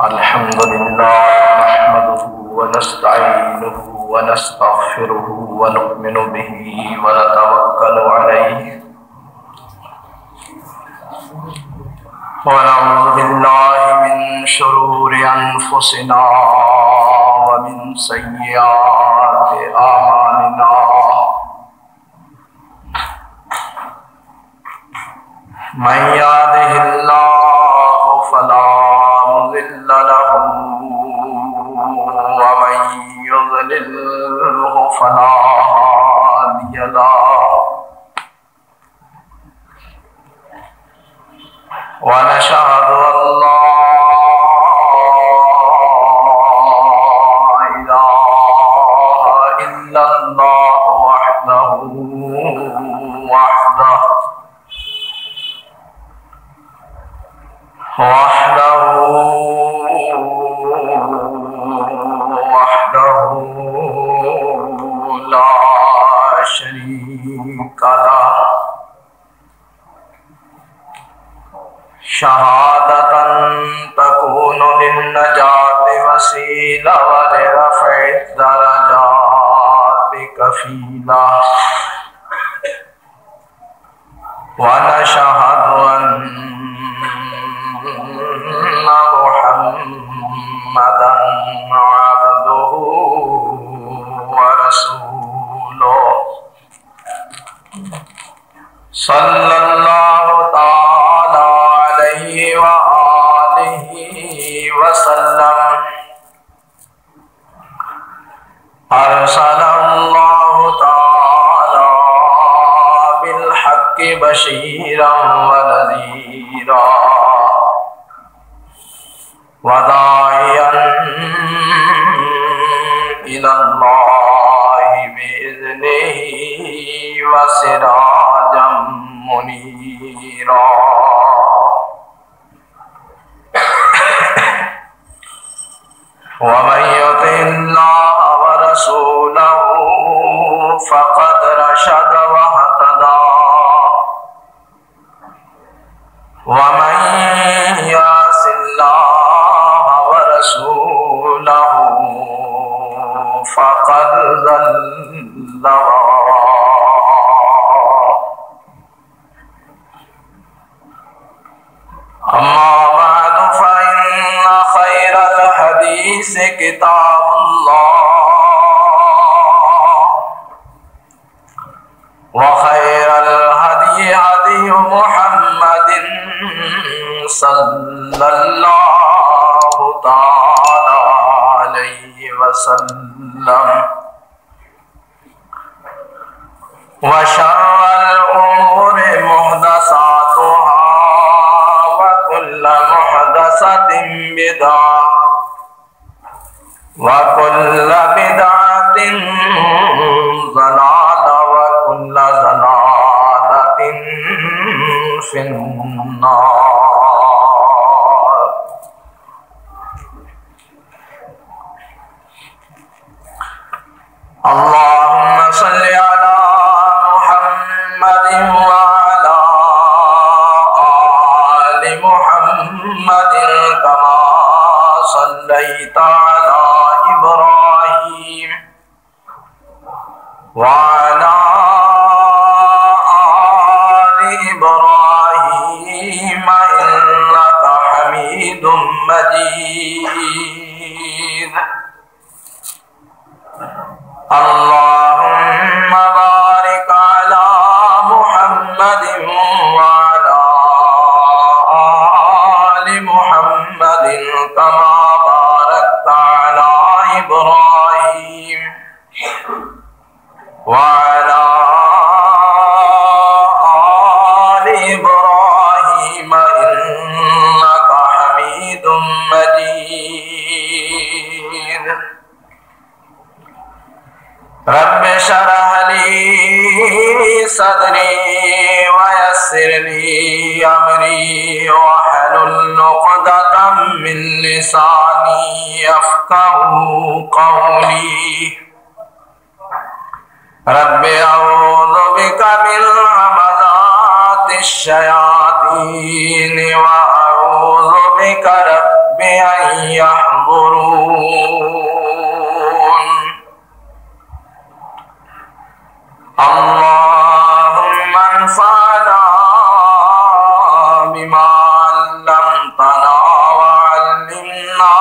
الحمد لله نحمده ونستعينه ونستغفره ونؤمن به ونتوكل عليه ونعوذ بالله من شرور أنفسنا ومن سيئات أعمالنا من يهده الله فلا مضل له ومن يضلله فلا هادي له ونشهد أن لا إله إلا الله وحده لا شريك له شهادة تكون للنجاة وسيلة ولرفع الدرجات كفيلا ونشهد أن محمدا عبده ورسوله صلى الله تعالى عليه وآله وسلم أرسل الله تعالى بالحق بشيرا ونذيرا وداعيا إلى الله بإذنه وسراجا منيرا ومن يطع الله ورسوله فقد رشد واهتدى ومن يعص الله ورسوله فقد ضل أما بعد فإن خير الحديث كتاب الله وخير الهدي هدي محمد صلى الله تعالى عليه وسلم وشر الأمور محدثاتها وكل محدثة بدعة وكل بدعة ضلالة وكل ضلالة في النار. اللهم صل على محمد وعلى آل محمد كما صليت على إبراهيم وعلى آل إبراهيم إنك حميد مجيد. اللهم بارك على محمد وعلى آل محمد كما باركت على إبراهيم وعلى آل إبراهيم إنك حميد مجيد. رب اشرح لي صدري ويسر لي أمري واحلل عقدة من لساني يفقهوا قولي. رب أعوذ بك من همزات الشياطين وأعوذ بك رب أن يحضرون اللهم انفعنا بما علمتنا وعلمنا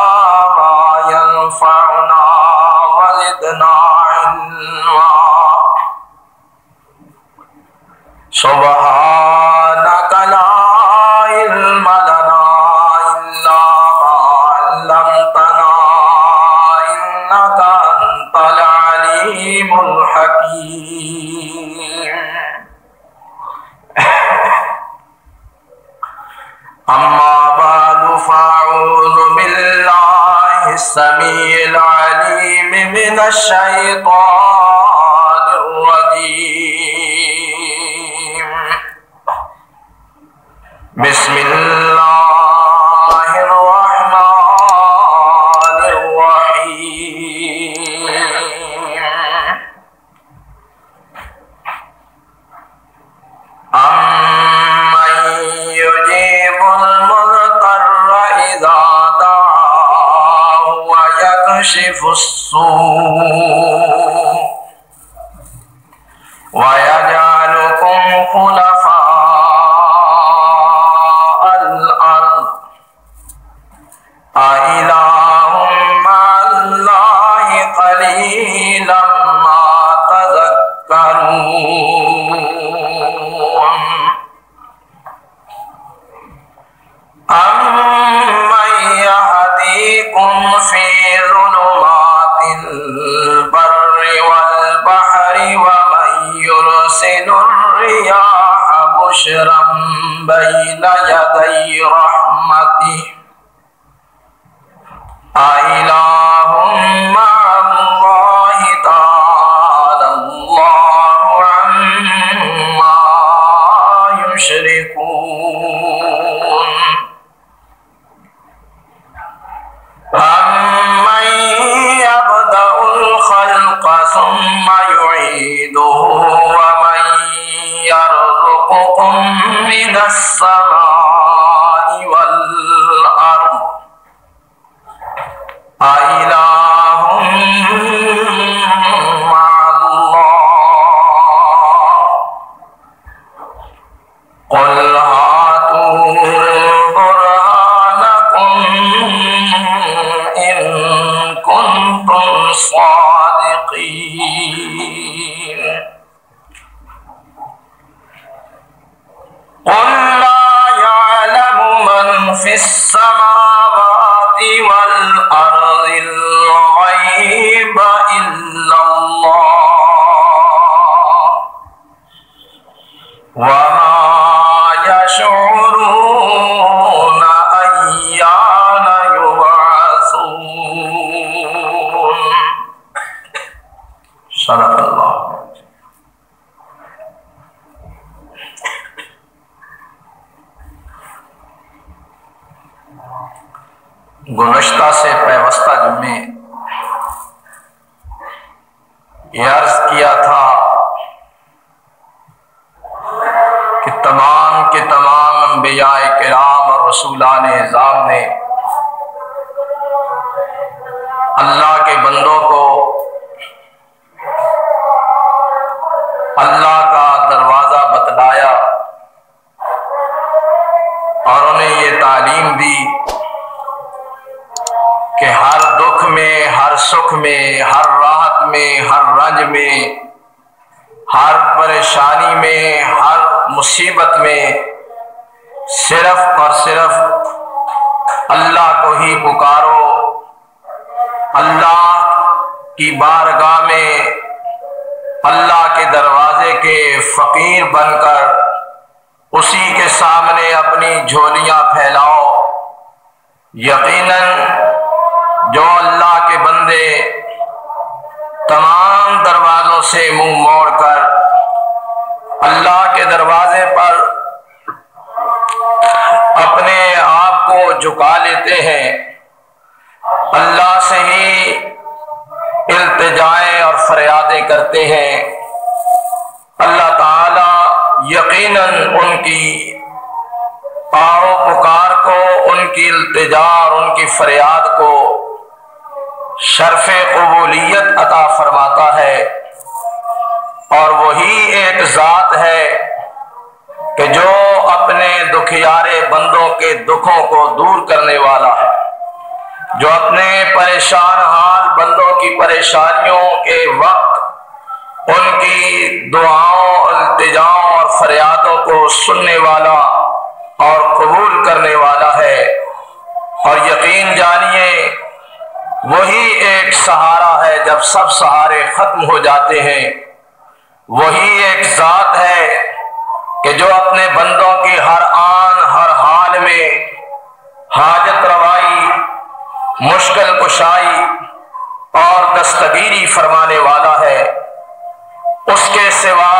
ما ينفعنا وزدنا علما سبحانك لا علم لنا إلا ما علمتنا إنك أنت العليم الحكيم أما بعد فأعوذ بالله السميع العليم من الشيطان الرجيم بسم الله الرحمن الرحيم أمن يجيب المضطر إذا دعاه ويكشف السوء ويجعلكم خلفاء الأرض أإله مع الله قليلا ما تذكرون أمن يهديكم في ظلمات البر والبحر ومن يرسل الرياح بشرا بين يدي رحمته أإله مع الله تعالى الله عما يشركون أمن يبدأ الخلق ثم يعيده ومن يرزقكم من السماء والأرض أإله مع الله قل هاتوا برهانكم إن كنتم صادقين قل لا يعلم من في السماوات والأرض الغيب إلا الله وما يشعرون أيان يبعثون صدق اللہ. گزشتہ سے پیوستہ جمعے یہ عرض کیا تھا کہ تمام کے تمام انبیاء کرام اور رسولان اعظام نے اللہ کے بندوں کو اللہ کا دروازہ بتلایا اور انہیں یہ تعلیم دی کہ ہر دکھ میں، ہر سکھ میں، ہر راحت میں، ہر رنج میں، ہر پریشانی میں، ہر مصیبت میں صرف اور صرف اللہ کو ہی پکارو، اللہ کی بارگاہ میں اللہ کے دروازے کے فقیر بن کر اسی کے سامنے اپنی جھولیاں پھیلاؤ. یقیناً جو اللہ کے بندے تمام دروازوں سے منہ موڑ کر اللہ کے دروازے پر اپنے آپ کو جھکا لیتے ہیں، اللہ سے ہی التجائیں اور فریادیں کرتے ہیں، اللہ تعالی یقیناً ان کی پاؤ پکار کو، ان کی التجا اور ان کی فریاد کو شرف قبولیت عطا فرماتا ہے، اور وہی ایک ذات ہے کہ جو اپنے دکھیارے بندوں کے دکھوں کو دور کرنے والا ہے، جو اپنے پریشان حال بندوں کی پریشانیوں کے وقت ان کی دعاؤں، التجاؤں اور فریادوں کو سننے والا اور قبول کرنے والا ہے۔ اور یقین جانیے وہی ایک سہارا ہے جب سب سہارے ختم ہو جاتے ہیں، وہی ایک ذات ہے کہ جو اپنے بندوں کی ہر آن ہر حال میں حاجت روائی، مشکل کشائی اور دستگیری فرمانے والا ہے۔ اس کے سوا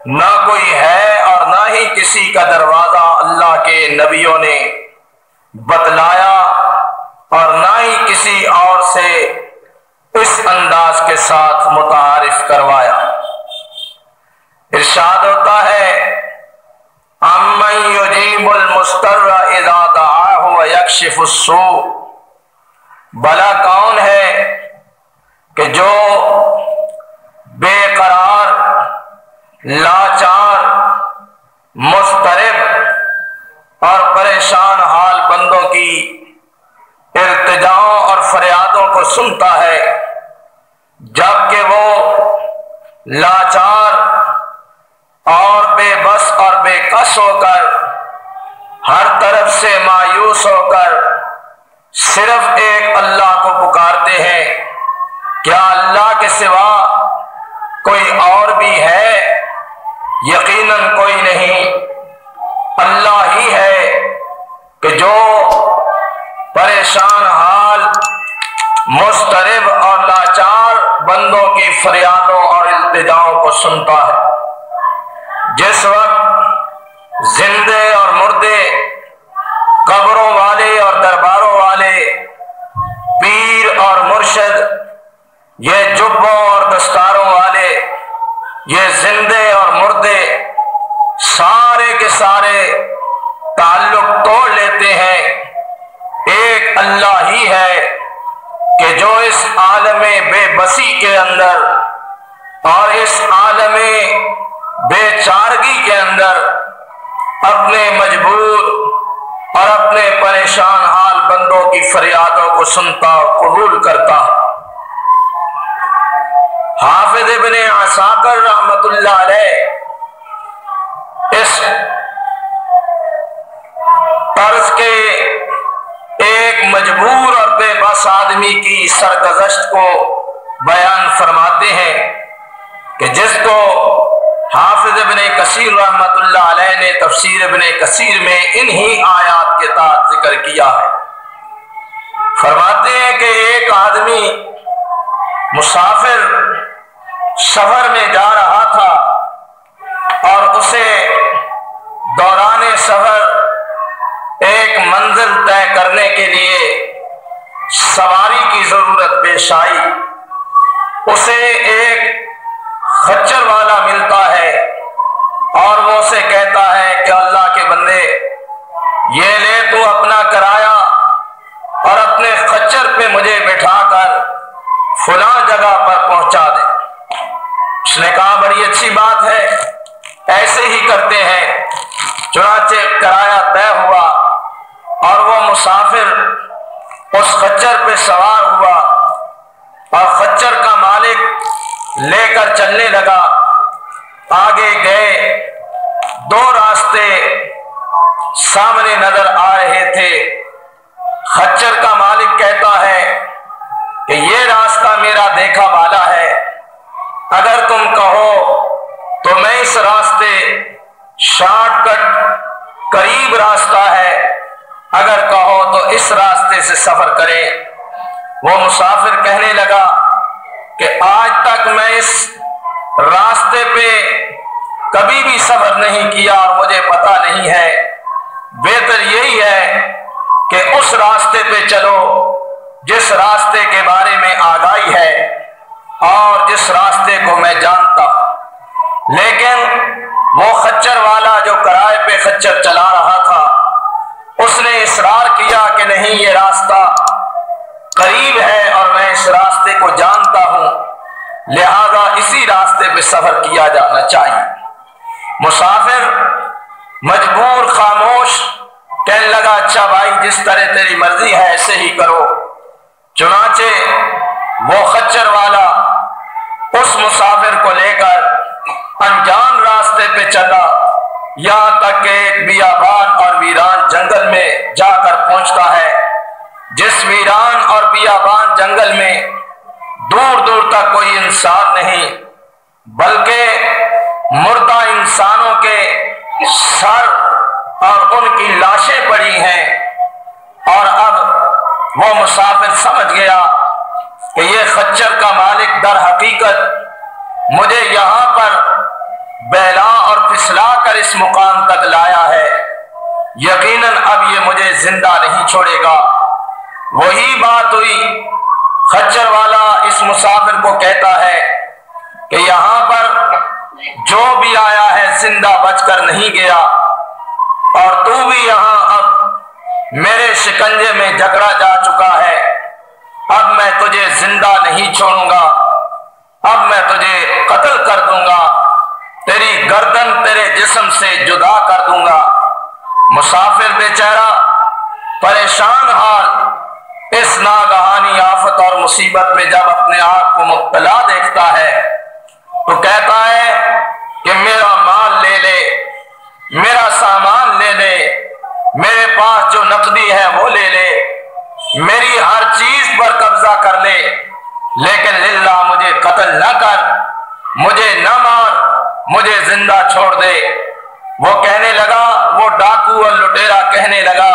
نہ کوئی ہے اور نہ ہی کسی کا دروازہ اللہ کے نبیوں نے بتلایا، اور نہ ہی کسی اور سے اس انداز کے ساتھ متعارف کروایا۔ ارشاد ہوتا ہے امن یجیب المضطر اذا دعاہ ویکشف السوء، بھلا کون ہے کہ جو بے قرار، لاچار، مضطرب اور پریشان حال بندوں کی التجاؤں اور فریادوں کو سنتا ہے، جبکہ وہ لاچار اور بے بس اور بے کس ہو کر، ہر طرف سے مایوس ہو کر صرف ایک اللہ کو پکارتے ہیں۔ کیا اللہ کے سوا کوئی اور بھی ہے؟ یقیناً کوئی نہیں، اللہ ہی ہے کہ جو پریشان حال، مضطرب اور لاچار بندوں کی فریادوں اور التجاؤں کو سنتا ہے۔ جس وقت زندے اور مردے، قبروں والے اور درباروں والے، پیر اور مرشد، یہ جبوں اور دستاروں والے، یہ زندے اور مردے سارے کے سارے تعلق توڑ لیتے ہیں، ایک اللہ ہی ہے کہ جو اس عالم بے بسی کے اندر اور اس عالم بے چارگی کے اندر اپنے مجبور اور اپنے پریشان حال بندوں کی فریادوں کو سنتا اور قبول کرتا۔ حافظ ابن عساکر رحمت اللہ علیہ اس طرز کے ایک مجبور اور بے بس آدمی کی سرگزشت کو بیان فرماتے ہیں کہ جس کو حافظ ابن کثیر رحمت اللہ علیہ نے تفسیر ابن کثیر میں انہی آیات کے تحت ذکر کیا ہے۔ فرماتے ہیں کہ ایک آدمی مسافر سفر میں جا رہا تھا اور اسے دوران سفر ایک منزل طے کرنے کے لیے سواری کی ضرورت پیش آئی۔ اسے ایک خچر والا ملتا ہے اور وہ اسے کہتا ہے کہ اللہ کے بندے یہ لے تو اپنا کرایہ اور اپنے خچر پہ مجھے بٹھا کر فلاں جگہ پر پہنچا دے۔ اس نے کہا بڑی اچھی بات ہے، ایسے ہی کرتے ہیں۔ چنانچہ کرایہ طے ہوا اور وہ مسافر اس خچر پہ سوار ہوا اور خچر کا مالک لے کر چلنے لگا۔ آگے گئے، دو راستے سامنے نظر آ رہے تھے۔ خچر کا مالک کہتا ہے کہ یہ راستہ میرا دیکھا والا ہے، اگر تم کہو تو میں اس راستے شارٹ کٹ قریب راستہ ہے، اگر کہو تو اس راستے سے سفر کرے۔ وہ مسافر کہنے لگا کہ آج تک میں اس راستے پہ کبھی بھی سفر نہیں کیا اور مجھے پتہ نہیں ہے، بہتر یہی ہے کہ اس راستے پہ چلو جس راستے کے بارے میں آگاہی ہے اور جس راستے کو میں جانتا ہوں۔ لیکن وہ خچر والا جو کرائے پہ خچر چلا رہا تھا، اس نے اس نہیں، یہ راستہ قریب ہے اور میں اس راستے کو جانتا ہوں، لہذا اسی راستے پہ سفر کیا جانا چاہیے۔ مسافر مجبور خاموش کہنے لگا اچھا بھائی جس طرح تیری مرضی ہے ایسے ہی کرو۔ چنانچہ وہ خچر والا اس مسافر کو لے کر انجان راستے پہ چلا، یہاں تک کہ ایک بیابان اور ویران جنگل میں جا کر پہنچتا ہے، جس ویران اور بیابان جنگل میں دور دور تک کوئی انسان نہیں، بلکہ مردہ انسانوں کے سر اور ان کی لاشیں پڑی ہیں۔ اور اب وہ مسافر سمجھ گیا کہ یہ خچر کا مالک در حقیقت مجھے یہاں پر بہلا اور پھسلا کر اس مقام تک لایا ہے، یقیناً اب یہ مجھے زندہ نہیں چھوڑے گا۔ وہی بات ہوئی، خچر والا اس مسافر کو کہتا ہے کہ یہاں پر جو بھی آیا ہے زندہ بچ کر نہیں گیا، اور تو بھی یہاں اب میرے شکنجے میں جکڑا جا چکا ہے، اب میں تجھے زندہ نہیں چھوڑوں گا، اب میں تجھے قتل کر دوں گا، تیری گردن تیرے جسم سے جدا کر دوں گا۔ مسافر بیچارہ پریشان حال اس ناگہانی آفت اور مصیبت میں جب اپنے آپ کو مبتلا دیکھتا ہے تو کہتا ہے کہ میرا مال لے لے، میرا سامان لے لے، میرے پاس جو نقدی ہے وہ لے لے، میری ہر چیز پر قبضہ کر لے، لیکن للہ مجھے قتل نہ کر، مجھے نہ مار، مجھے زندہ چھوڑ دے۔ وہ کہنے لگا، وہ ڈاکو اور لٹیرا کہنے لگا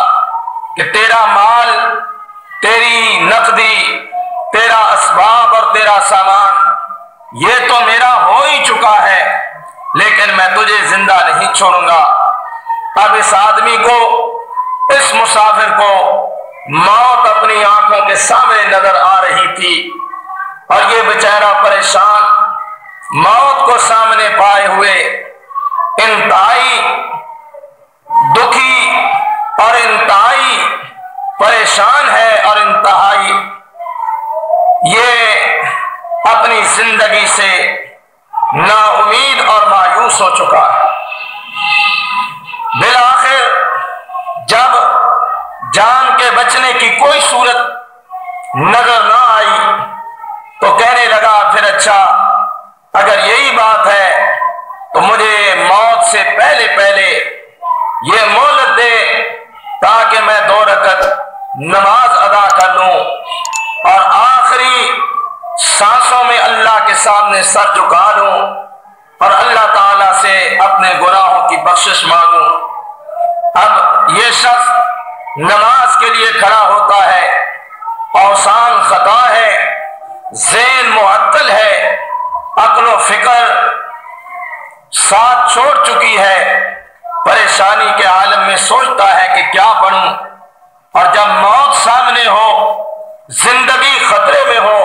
کہ تیرا مال، تیری نقدی، تیرا اسباب اور تیرا سامان یہ تو میرا ہو ہی چکا ہے، لیکن میں تجھے زندہ نہیں چھوڑوں گا۔ اب اس آدمی کو، اس مسافر کو موت اپنی آنکھوں کے سامنے نظر آ رہی تھی، اور یہ بیچارہ پریشان موت کو سامنے پائے ہوئے انتہائی دکھی اور انتہائی پریشان ہے، اور انتہائی یہ اپنی زندگی سے نا امید اور مایوس ہو چکا ہے۔ بالآخر جب جان کے بچنے کی کوئی صورت نظر نہ آئی تو کہنے لگا پھر اچھا اگر یہی بات ہے تو مجھے موت سے پہلے پہلے یہ مہلت دے تاکہ میں 2 رکعت نماز ادا کر لوں اور آخری سانسوں میں اللہ کے سامنے سر جھکا لوں اور اللہ تعالیٰ سے اپنے گناہوں کی بخشش مانگوں۔ اب یہ شخص نماز کے لیے کھڑا ہوتا ہے، اوسان خطا ہے، ذہن معطل ہے، عقل و فکر ساتھ چھوڑ چکی ہے، پریشانی کے عالم میں سوچتا ہے کہ کیا پڑھوں، اور جب موت سامنے ہو، زندگی خطرے میں ہو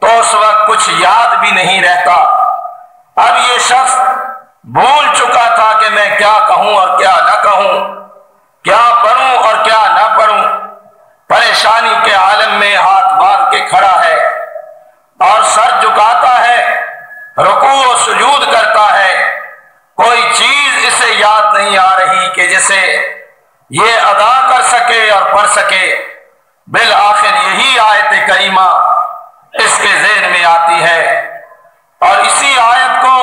تو اس وقت کچھ یاد بھی نہیں رہتا۔ اب یہ شخص بھول چکا تھا کہ میں کیا کہوں اور کیا نہ کہوں، کیا پڑھوں اور کیا نہ پڑھوں، پریشانی کے عالم میں ہاتھ باندھ کے کھڑا ہے اور سر جھکاتا ہے، رکوع و سجود کرتا ہے، کوئی چیز اسے یاد نہیں آ رہی کہ جسے یہ ادا کر سکے اور پڑھ سکے۔ بالآخر یہی آیت کریمہ اس کے ذہن میں آتی ہے اور اسی آیت کو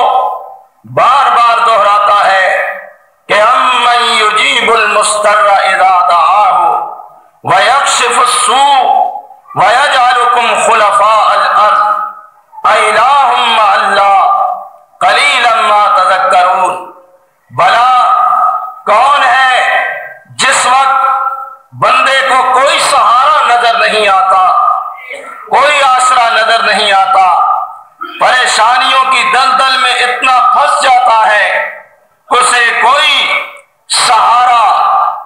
بار بار دہراتا ہے کہ امن یجیب المضطر اذا دعاہ ویکشف السوء ویجعلکم خلفاء الارض اِلٰہٌ مع اللہ قلیلا ما تذکرون۔ بھلا کون ہے جس وقت بندے کو کوئی سہارا نظر نہیں آتا، کوئی آسرا نظر نہیں آتا، پریشانیوں کی دلدل میں اتنا پھنس جاتا ہے، اسے کوئی سہارا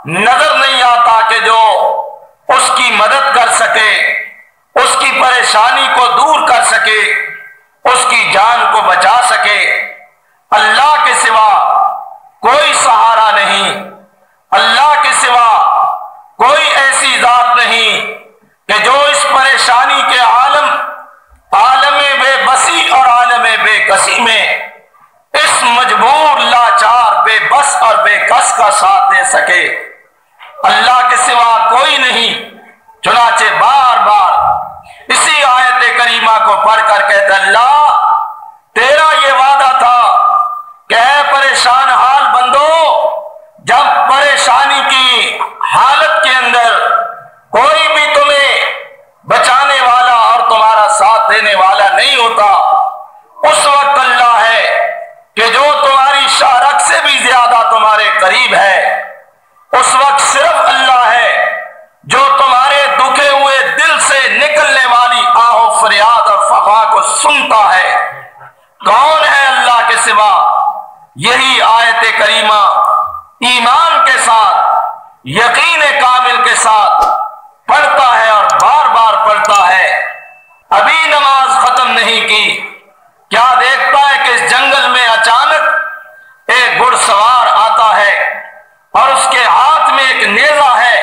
نظر نہیں آتا کہ جو اس کی مدد کر سکے، اس کی پریشانی کو دور کر سکے، اس کی جان کو بچا سکے۔ اللہ کے سوا کوئی سہارا نہیں، اللہ کے سوا کوئی ایسی ذات اللہ کے سوا کوئی نہیں۔ چنانچہ بار بار اسی آیت کریمہ کو پڑھ کر کہتا اللہ تیرا یہ وعدہ تھا کہ اے پریشان حال بندو، جب پریشانی کی حالت کے اندر کوئی بھی تمہیں بچانے والا اور تمہارا ساتھ دینے والا نہیں ہوتا، اس وقت اللہ ہے کہ جو تمہاری شارک سے بھی زیادہ تمہارے قریب ہے۔ اس وقت صرف اللہ ہے جو تمہارے دکھے ہوئے دل سے نکلنے والی آہ و فریاد اور فغاں کو سنتا ہے۔ کون ہے اللہ کے سوا؟ یہی آیت کریمہ ایمان کے ساتھ، یقین کامل کے ساتھ پڑھتا ہے اور بار بار پڑھتا ہے۔ ابھی نماز ختم نہیں کی، کیا دیکھتا ہے کہ اس جنگل میں اچانک ایک گھڑ سوار آتا ہے اور اس کے ہاتھ میں ایک نیزہ ہے،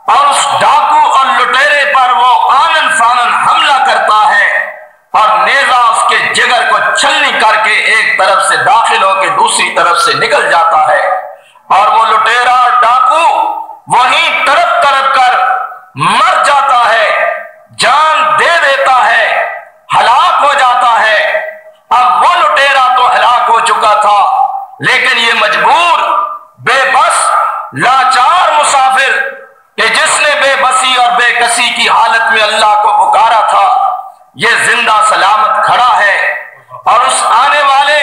اور اس ڈاکو اور لٹیرے پر وہ آنن فانن حملہ کرتا ہے، اور نیزہ اس کے جگر کو چھلنی کر کے ایک طرف سے داخل ہو کے دوسری طرف سے نکل جاتا ہے، اور وہ لٹیرا اور ڈاکو وہیں تڑپ تڑپ کر مر جاتا ہے، جان دے دیتا ہے، ہلاک ہو جاتا ہے۔ اب وہ لٹیرا تو ہلاک ہو چکا تھا، لیکن یہ مجبور بے بس لاچار مسافر کہ جس نے بے بسی اور بے کسی کی حالت میں اللہ کو پکارا تھا، یہ زندہ سلامت کھڑا ہے، اور اس آنے والے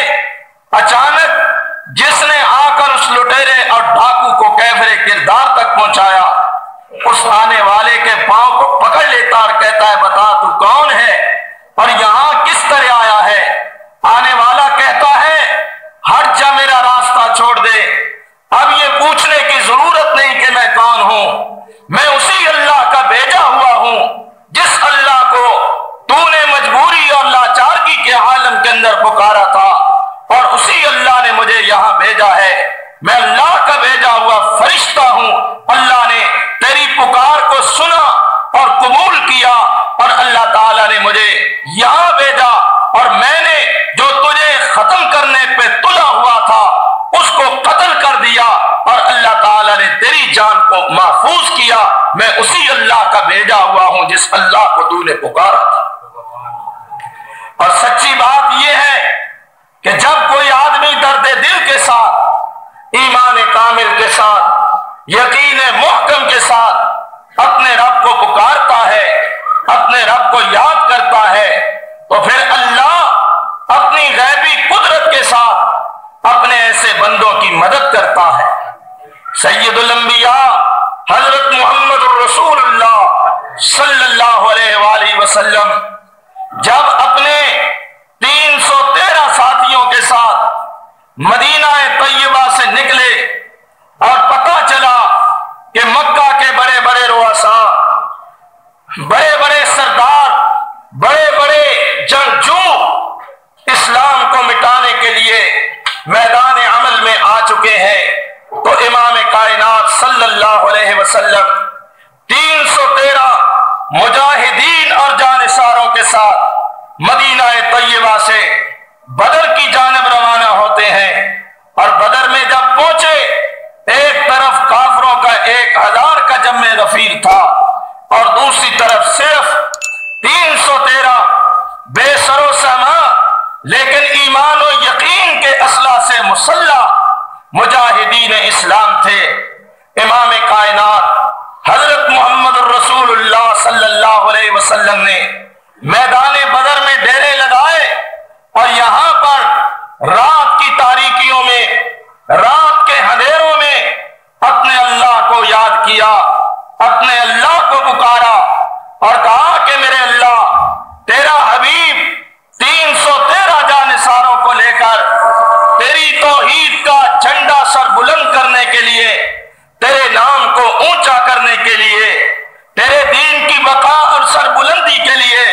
اچانک جس نے آ کر اس لٹیرے اور ڈاکو کو کیفر کردار تک پہنچایا، اس آنے والے کے پاؤں کو پکڑ لیتا اور کہتا ہے بتا تو کون ہے اور یہاں کس طرح آیا ہے؟ آنے والا کہتا ہے ہٹ جا، میرا راستہ چھوڑ دے، اب یہ پوچھنے کی ضرورت نہیں کہ میں کون ہوں، میں اسی اللہ کا بھیجا ہوا ہوں جس اللہ کو تو نے مجبوری اور لاچارگی کے عالم کے اندر پکارا تھا، اور اسی اللہ نے مجھے یہاں بھیجا ہے۔ میں اللہ کا بھیجا ہوا فرشتہ ہوں، اللہ نے تیری پکار کو سنا اور قبول کیا، اور اللہ تعالیٰ نے مجھے یہاں بھیجا، اور میں نے جو تجھے ختم کرنے پہ تلا ہوا تھا اس کو قتل کر دیا، اور اللہ تعالیٰ نے تیری جان کو محفوظ کیا۔ میں اسی اللہ کا بھیجا ہوا ہوں جس اللہ کو تو نے پکارا تھا۔ اور سچی بات یہ ہے کہ جب کوئی آدمی درد دل کے ساتھ، ایمان کامل کے ساتھ، یقین محکم کے ساتھ اپنے رب کو پکارتا ہے، اپنے رب کو یاد کرتا ہے، تو پھر اللہ اپنی غیبی قدرت کے ساتھ اپنے ایسے بندوں کی مدد کرتا ہے۔ سید الانبیاء حضرت محمد الرسول اللہ صلی اللہ علیہ وآلہ وسلم جب اپنے 313 ساتھیوں کے ساتھ مدینہ طیبہ سے نکلے اور پتہ چلا کہ مکہ کے بڑے بڑے رؤساء، بڑے بڑے سردار، بڑے بڑے جنگجو اسلام کو مٹانے کے لیے میدان عمل میں آ چکے ہیں، تو امام کائنات صلی اللہ علیہ وسلم 313 مجاہدین اور جانثاروں کے ساتھ مدینہ طیبہ سے بدر کی جانب روانہ ہوتے ہیں، اور بدر میں جب پہنچے ایک طرف کافروں کا 1000 کا جمع غفیر تھا، اور دوسری طرف صرف 313 بے سر و سامان لیکن ایمان و یقین کے اسلحہ سے مسلح مجاہدین اسلام تھے۔ امام کائنات حضرت محمد الرسول اللہ صلی اللہ علیہ وسلم نے میدان بدر میں ڈیرے لگائے، اور یہاں پر رات کی تاریکیوں میں، رات کے اندھیروں میں اپنے اللہ کو یاد کیا، اپنے اللہ کو پکارا اور کہا کہ میرے اللہ، تیرا حبیب 313 جانثاروں کو لے کر تیری توحید کا جھنڈا سر بلند کرنے کے لیے، تیرے نام کو اونچا کرنے کے لیے، تیرے دین کی بقا اور سر بلندی کے لیے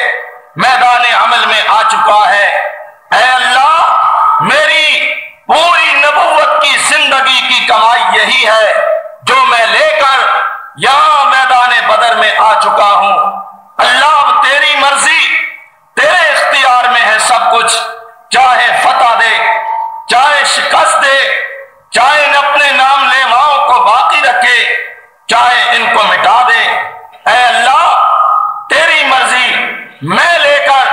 میدان عمل میں آ چکا ہے۔ اے اللہ، میری پوری نبوت کی زندگی کی کمائی یہی ہے جو میں لے کر یہاں میدان بدر میں آ چکا ہوں۔ اللہ چاہے ان کو مٹا دے۔ اے اللہ تیری مرضی، میں لے کر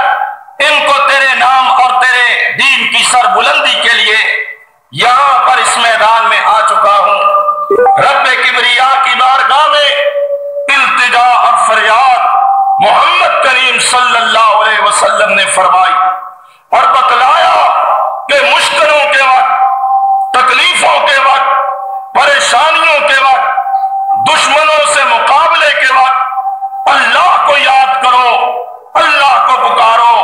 ان کو تیرے نام اور تیرے دین کی سر بلندی کے لیے یہاں پر اس میدان میں آ چکا ہوں۔ رب کبریا کی بارگاہ میں التجا اور فریاد محمد کریم صلی اللہ علیہ وسلم نے فرمائی اور بتلایا کہ مشکلوں کے وقت، تکلیفوں کے وقت، پریشانیوں کے وقت، دشمنوں سے مقابلے کے وقت اللہ کو یاد کرو، اللہ کو پکارو،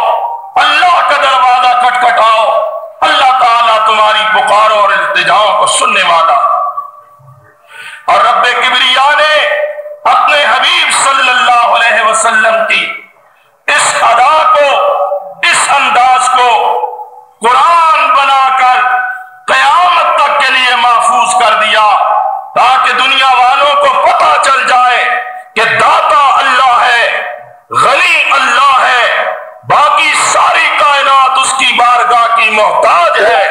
اللہ کا دروازہ کھٹکھٹاؤ، اللہ تعالیٰ تمہاری پکاروں اور التجاؤں کو سننے والا۔ اور رب کبریا نے اپنے حبیب صلی اللہ علیہ وسلم کی اس ادا کو، اس انداز کو قرآن بنا کر قیامت تک کے لیے محفوظ کر دیا، تاکہ دنیا والوں کو پتہ چل جائے کہ داتا اللہ ہے، غنی اللہ ہے، باقی ساری کائنات اس کی بارگاہ کی محتاج ہے،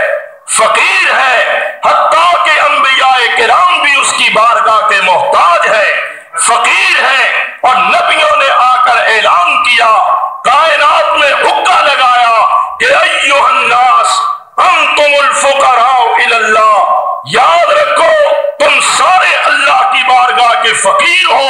فقیر ہے، حتیٰ کہ انبیاء کرام بھی اس کی بارگاہ کے محتاج ہے، فقیر ہے۔ اور نبیوں نے آ کر اعلان کیا، کائنات میں حکم لگایا کہ ایھا الناس انتم الفقراء الی اللہ، یاد رکھو تم سارے اللہ کی بارگاہ کے فقیر ہو،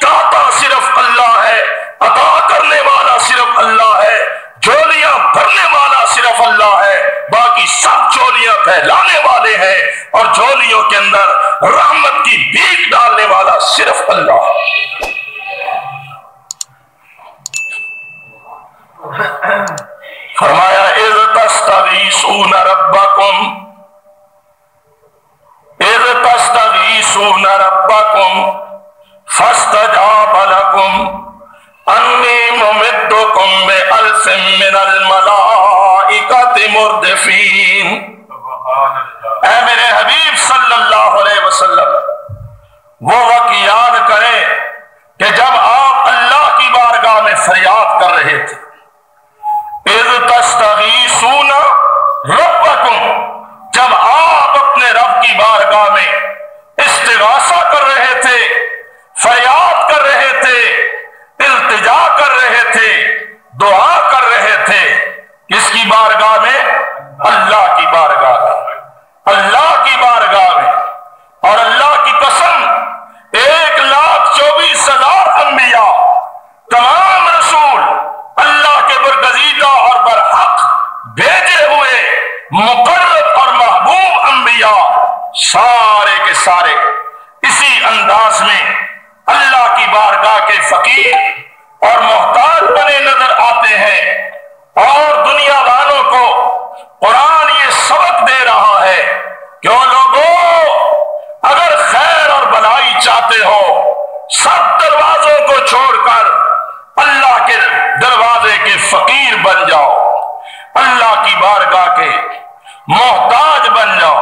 داتا صرف اللہ ہے، عطا کرنے والا صرف اللہ ہے، جھولیاں بھرنے والا صرف اللہ ہے، باقی سب جھولیاں پھیلانے والے ہیں، اور جھولیوں کے اندر رحمت کی بھیک ڈالنے والا صرف اللہ۔ فرمایا اذ تستغیثون ربکم، اذ تستغیثون ربکم فاستجاب لکم انی ممدکم بألف من الملائکۃ مردفین۔ اے میرے حبیب صلی اللہ علیہ وسلم، وہ وقت یاد کریں کہ جب آپ اللہ کی بارگاہ میں فریاد کر رہے تھے، اذ تستغیثون ربکم، جب آپ اپنے رب کی بارگاہ میں استغاثہ کر رہے تھے، فریاد کر رہے تھے، التجا کر رہے تھے، دعا کر رہے تھے، کس کی بارگاہ میں؟ اللہ کی بارگاہ میں، اللہ کی بارگاہ میں۔ اور اللہ کی قسم 1,24,000 انبیاء، تمام رسول اللہ کے برگزیدہ اور برحق بھیجے ہوئے مقرب اور محبوب انبیاء، سارے کے سارے اسی انداز میں اللہ کی بارگاہ کے فقیر اور محتاج بنے نظر آتے ہیں۔ اور دنیا والوں کو قرآن یہ سبق دے رہا ہے کہ وہ لوگوں، اگر خیر اور بھلائی چاہتے ہو، سب دروازوں کو چھوڑ کر اللہ کے دروازے کے فقیر بن جاؤ، اللہ کی بارگاہ کے محتاج بن جاؤ۔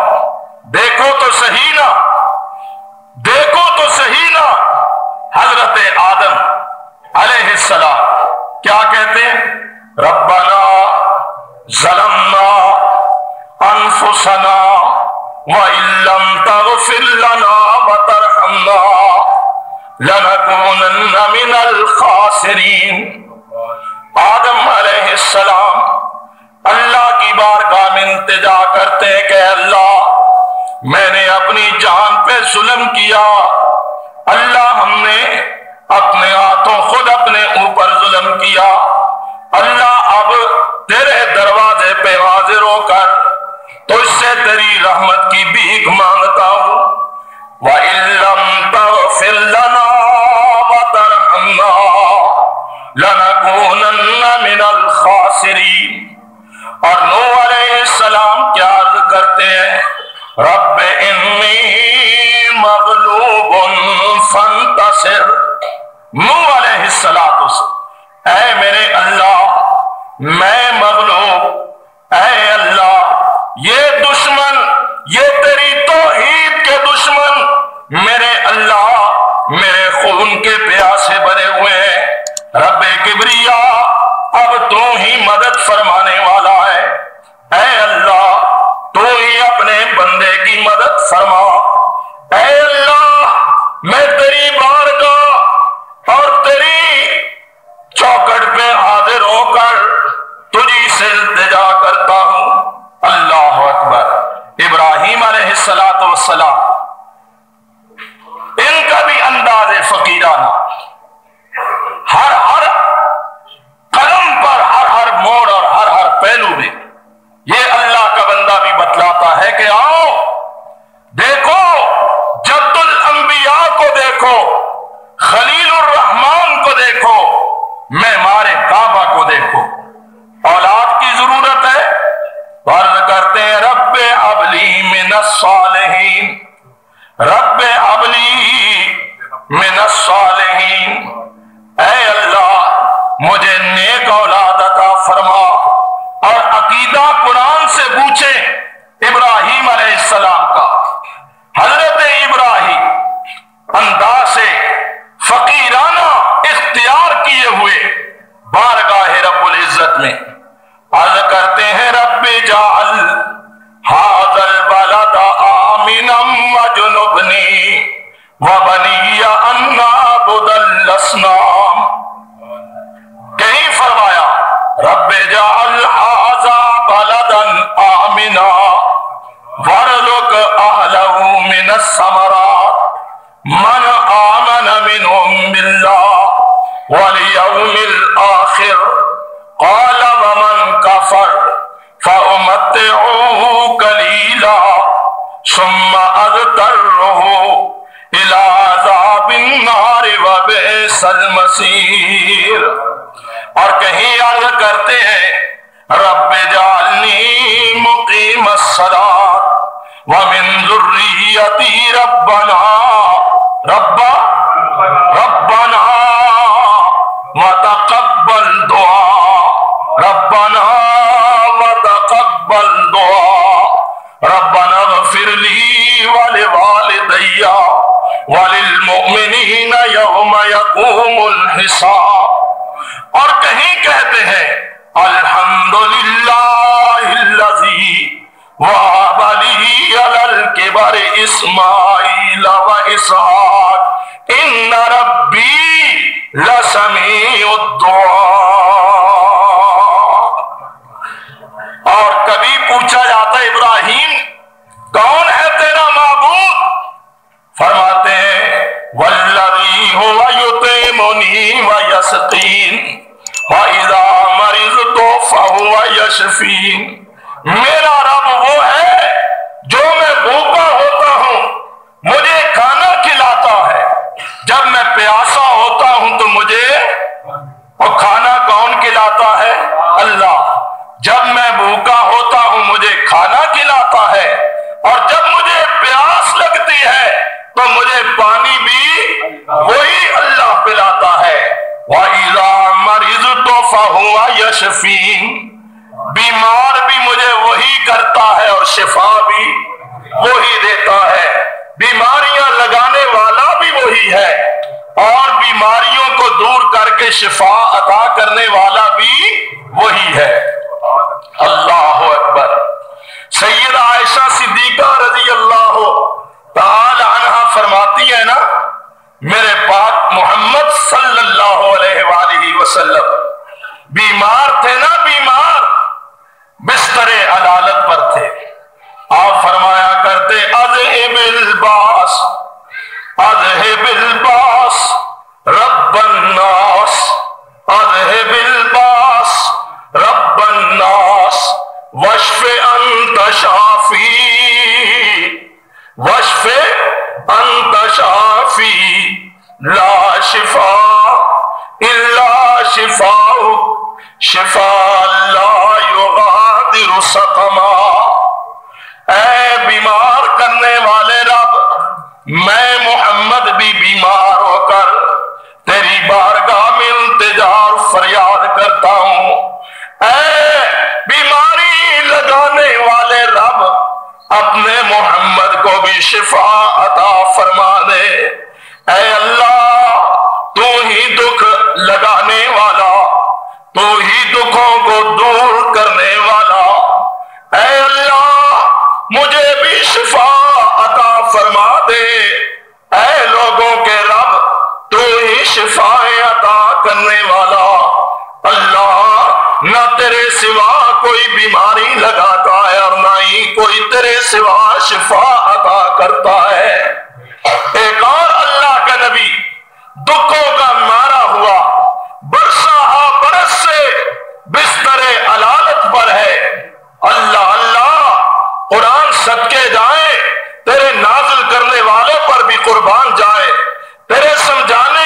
دیکھو تو صحیح نا، دیکھو تو صحیح نا، حضرت آدم علیہ السلام کیا کہتے ہیں؟ ربنا ظلمنا انفسنا وَإِن لَّمْ تَغْفِرْ لَنَا وَتَرْحَمْنَا لَنَكُونَنَّ مِنَ الْخَاسِرِينَ۔ آدم علیہ السلام اللہ کی بارگاہ میں التجا کرتے کہ اللہ، میں نے اپنی جان پہ ظلم کیا، اللہ ہم نے اپنے ہاتھوں خود اپنے اوپر ظلم کیا، اللہ اب تیرے دروازے پہ حاضر ہو کر تو اس سے تیری رحمت کی بھیک مانگتا ہوں۔ وَإِن لَّمْ تَغْفِرْ لَنَا وَتَرْحَمْنَا لَنَكُونَنَّ مِنَ الْخَاسِرِينَ۔ اور نوح علیہ السلام کیا عرض کرتے ہیں؟ رب انی مغلوب فانتصر۔ نوح علیہ السلام، اے میرے اللہ میں مغلوب، اے اللہ یہ دشمن، یہ تیری توحید کے دشمن میرے اللہ میرے خون کے پیاسے بنے ہوئے ہیں۔ رب کبریا اب تو ہی مدد فرمانے والا ہے، اے اللہ تو ہی اپنے بندے کی مدد فرما، اے اللہ میں تیری خلیل الرحمان کو دیکھو، معمار کعبہ کو دیکھو۔ اولاد کی ضرورت ہے، عرض کرتے ہیں رب ابلی من الصالحین، رب ابلی من الصالحین، اے اللہ مجھے نیک اولاد عطا فرما۔ اور عقیدہ قرآن سے پوچھیں ابراہیم علیہ السلام کا۔ حضرت ابراہیم انداز فقیرانہ اختیار کیے ہوئے بارگاہ رب العزت میں عرض کرتے ہیں رب جعل ھذا البلد آمنا وجنبنی وبنی ان نعبد الاصنام۔ کہیں فرمایا رب جعل ھذا بلدا آمنا وارزق اہلہ من الثمرات من آمن منهم باللہ والیوم الآخر قال ومن کفر فأمتعه قلیلا ثم اضطرہ الى عذاب النار وبئس المصیر۔ اور کہیں عرض کرتے ہیں رب جعلنی مقیم الصلاۃ ومن ذریتی ربنا ربنا وتقبل دعا، ربنا وتقبل دعا، ربنا اغفر لی ولوالدی وللمؤمنین یوم یقوم الحساب۔ اور کہیں کہتے ہیں الحمدللہ الذی وَهَبَ لِي عَلَى الْكِبَرِ إِسْمَاعِيلَ وَإِسْحَاقَ إِنَّ رَبِّي لَسَمِيعُ الدُّعَاء۔ اور کبھی پوچھا جاتا ہے ابراہیم کون ہے تیرا معبود؟ فرماتے ہیں وَالَّذِي هُوَ يُطْعِمُنِي وَيَسْقِينِ وَإِذَا مَرِضْتُ فَهُوَ يَشْفِينِ۔ میرا رب وہ ہے جو میں بھوکا ہوتا ہوں مجھے کھانا کھلاتا ہے، جب میں پیاسا ہوتا ہوں تو مجھے اور کھانا کون کھلاتا ہے؟ اللہ۔ جب میں بھوکا ہوتا ہوں مجھے کھانا کھلاتا ہے، اور جب مجھے پیاس لگتی ہے تو مجھے پانی بھی وہی اللہ پلاتا ہے۔ وَإِذَا مَرِضْتُ فَهُوَ يَشْفِينِ، بیمار بھی مجھے وہی کرتا ہے اور شفا بھی وہی دیتا ہے، بیماریاں لگانے والا بھی وہی ہے اور بیماریوں کو دور کر کے شفا عطا کرنے والا بھی وہی ہے۔ اللہ اکبر۔ سیدہ عائشہ صدیقہ رضی اللہ تعالی عنہا فرماتی ہے نا، میرے پاک محمد صلی اللہ علیہ وآلہ وسلم بیمار تھے نا، بیمار بستر عدالت پر تھے، آپ فرمایا کرتے اذہب الباس اذہب الباس رب الناس، اذہب الباس رب الناس واشف انت شافی، واشف انت شافی لا شفاء الا شفاءک شفاء لا یغادر سقما۔ اے بیمار کرنے والے رب، میں محمد بھی بیمار ہو کر تیری بارگاہ میں التجا اور فریاد کرتا ہوں۔ اے بیماری لگانے والے رب، اپنے محمد کو بھی شفا عطا فرما دے۔ اے اللہ تو ہی دکھ لگانے والا، تو ہی دکھوں کو دور کرنے والا، اے اللہ مجھے بھی شفا عطا فرما دے۔ اے لوگوں کے رب تو ہی شفائیں عطا کرنے والا، اللہ نہ تیرے سوا کوئی بیماری لگاتا ہے اور نہ ہی کوئی تیرے سوا شفا عطا کرتا ہے۔ ایک اور اللہ کا نبی دکھوں کا مارا ہوا برسا برس سے بستر علالت پر ہے، اللہ اللہ قرآن صدقے جائے، تیرے نازل کرنے والے پر بھی قربان جائے، تیرے سمجھانے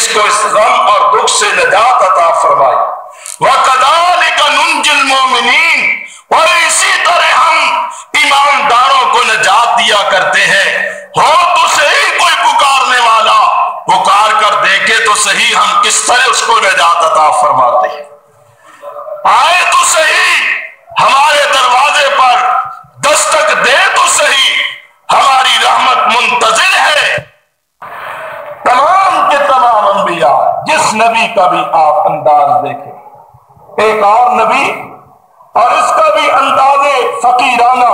اس کو اس غم اور دکھ سے نجات عطا فرمائی۔ وَكَذَلِكَ نُنْجِي الْمُؤْمِنِينَ، اور اسی طرح ہم ایمانداروں کو نجات دیا کرتے ہیں۔ ہو تو صحیح کوئی پکارنے والا، پکار کر دیکھے تو صحیح ہم کس طرح اس کو نجات عطا فرماتے ہیں۔ آئے تو صحیح ہمارے دروازے پر، دستک دے تو صحیح، ہماری رحمت منتظر ہے۔ تمام کے تمام انبیاء، جس نبی کا بھی آپ انداز دیکھیں، ایک اور نبی اور اس کا بھی انداز فقیرانہ،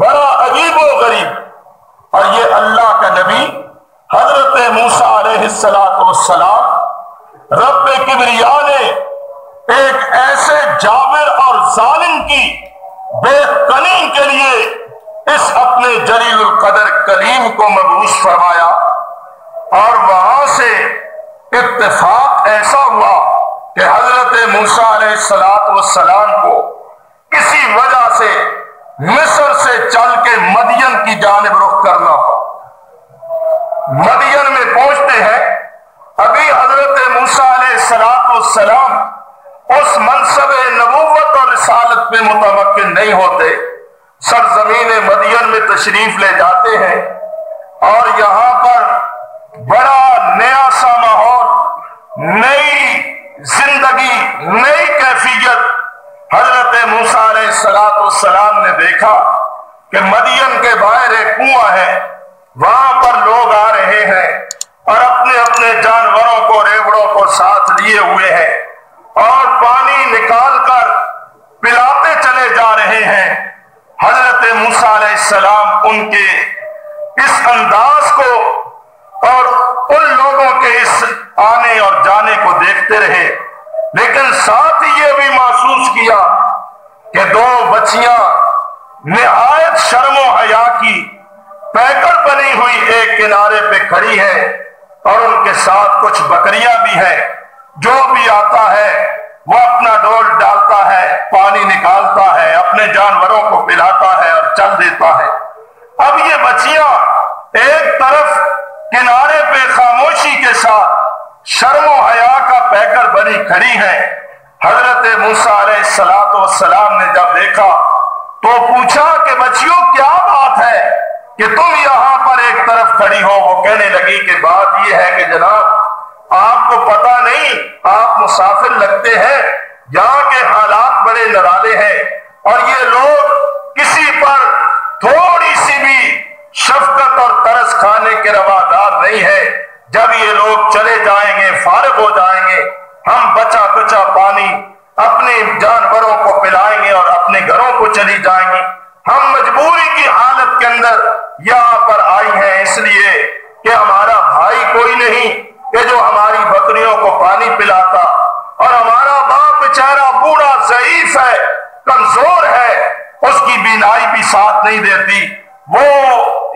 بڑا عجیب و غریب، اور یہ اللہ کا نبی حضرت موسیٰ علیہ السلام، رب کبریا نے ایک ایسے جابر اور ظالم کی بے قنی کے لیے اس اپنے جلیل القدر کلیم کو مبعوث فرمایا، اور وہاں سے اتفاق ایسا ہوا کہ حضرت موسیٰ علیہ السلام کو کسی وجہ سے مصر سے چل کے مدین کی جانب رخ کرنا ہو۔ مدین میں پہنچتے ہیں، ابھی حضرت موسیٰ علیہ السلام اس منصب نبوت اور رسالت میں متمکن نہیں ہوتے، سرزمین مدین میں تشریف لے جاتے ہیں، اور یہاں پر بڑا نیا سا ماحول، نئی زندگی، نئی کیفیت۔ حضرت موسیٰ علیہ السلام نے دیکھا کہ مدین کے باہر ایک کنواں ہے، وہاں پر لوگ آ رہے ہیں اور اپنے اپنے جانوروں کو، ریوڑوں کو ساتھ لیے ہوئے ہیں، اور پانی نکال کر پلاتے چلے جا رہے ہیں۔ حضرت موسیٰ علیہ السلام ان کے اس انداز کو اور ان لوگوں کے اس آنے اور جانے کو دیکھتے رہے، لیکن ساتھ ہی یہ بھی محسوس کیا کہ دو بچیاں نہایت شرم و حیا کی پیکر بنی ہوئی ایک کنارے پہ کھڑی ہے، اور ان کے ساتھ کچھ بکریاں بھی ہیں۔ جو بھی آتا ہے وہ اپنا ڈول ڈالتا ہے، پانی نکالتا ہے، اپنے جانوروں کو پلاتا ہے اور چل دیتا ہے۔ اب یہ بچیاں ایک طرف کنارے پہ خاموشی کے ساتھ شرم و حیا کا پیکر بنی کھڑی ہیں۔ حضرت موسیٰ علیہ السلام نے جب دیکھا تو پوچھا کہ بچیوں کیا بات ہے کہ تم یہاں پر ایک طرف کھڑی ہو؟ وہ کہنے لگی کہ بات یہ ہے کہ جناب، آپ کو پتہ نہیں، آپ مسافر لگتے ہیں، یہاں کے حالات بڑے نرالے ہیں، اور یہ لوگ کسی پر تھوڑی سی بھی شفقت اور ترس کھانے کے روادار نہیں ہے۔ جب یہ لوگ چلے جائیں گے، فارغ ہو جائیں گے، ہم بچا کچا پانی اپنے جانوروں کو پلائیں گے اور اپنے گھروں کو چلی جائیں گے۔ ہم مجبوری کی حالت کے اندر یہاں پر آئی ہیں، اس لیے کہ ہمارا بھائی کوئی نہیں کہ جو ہماری بکریوں کو پانی پلاتا، اور ہمارا باپ بیچارہ بوڑھا ضعیف ہے، کمزور ہے، اس کی بینائی بھی ساتھ نہیں دیتی، وہ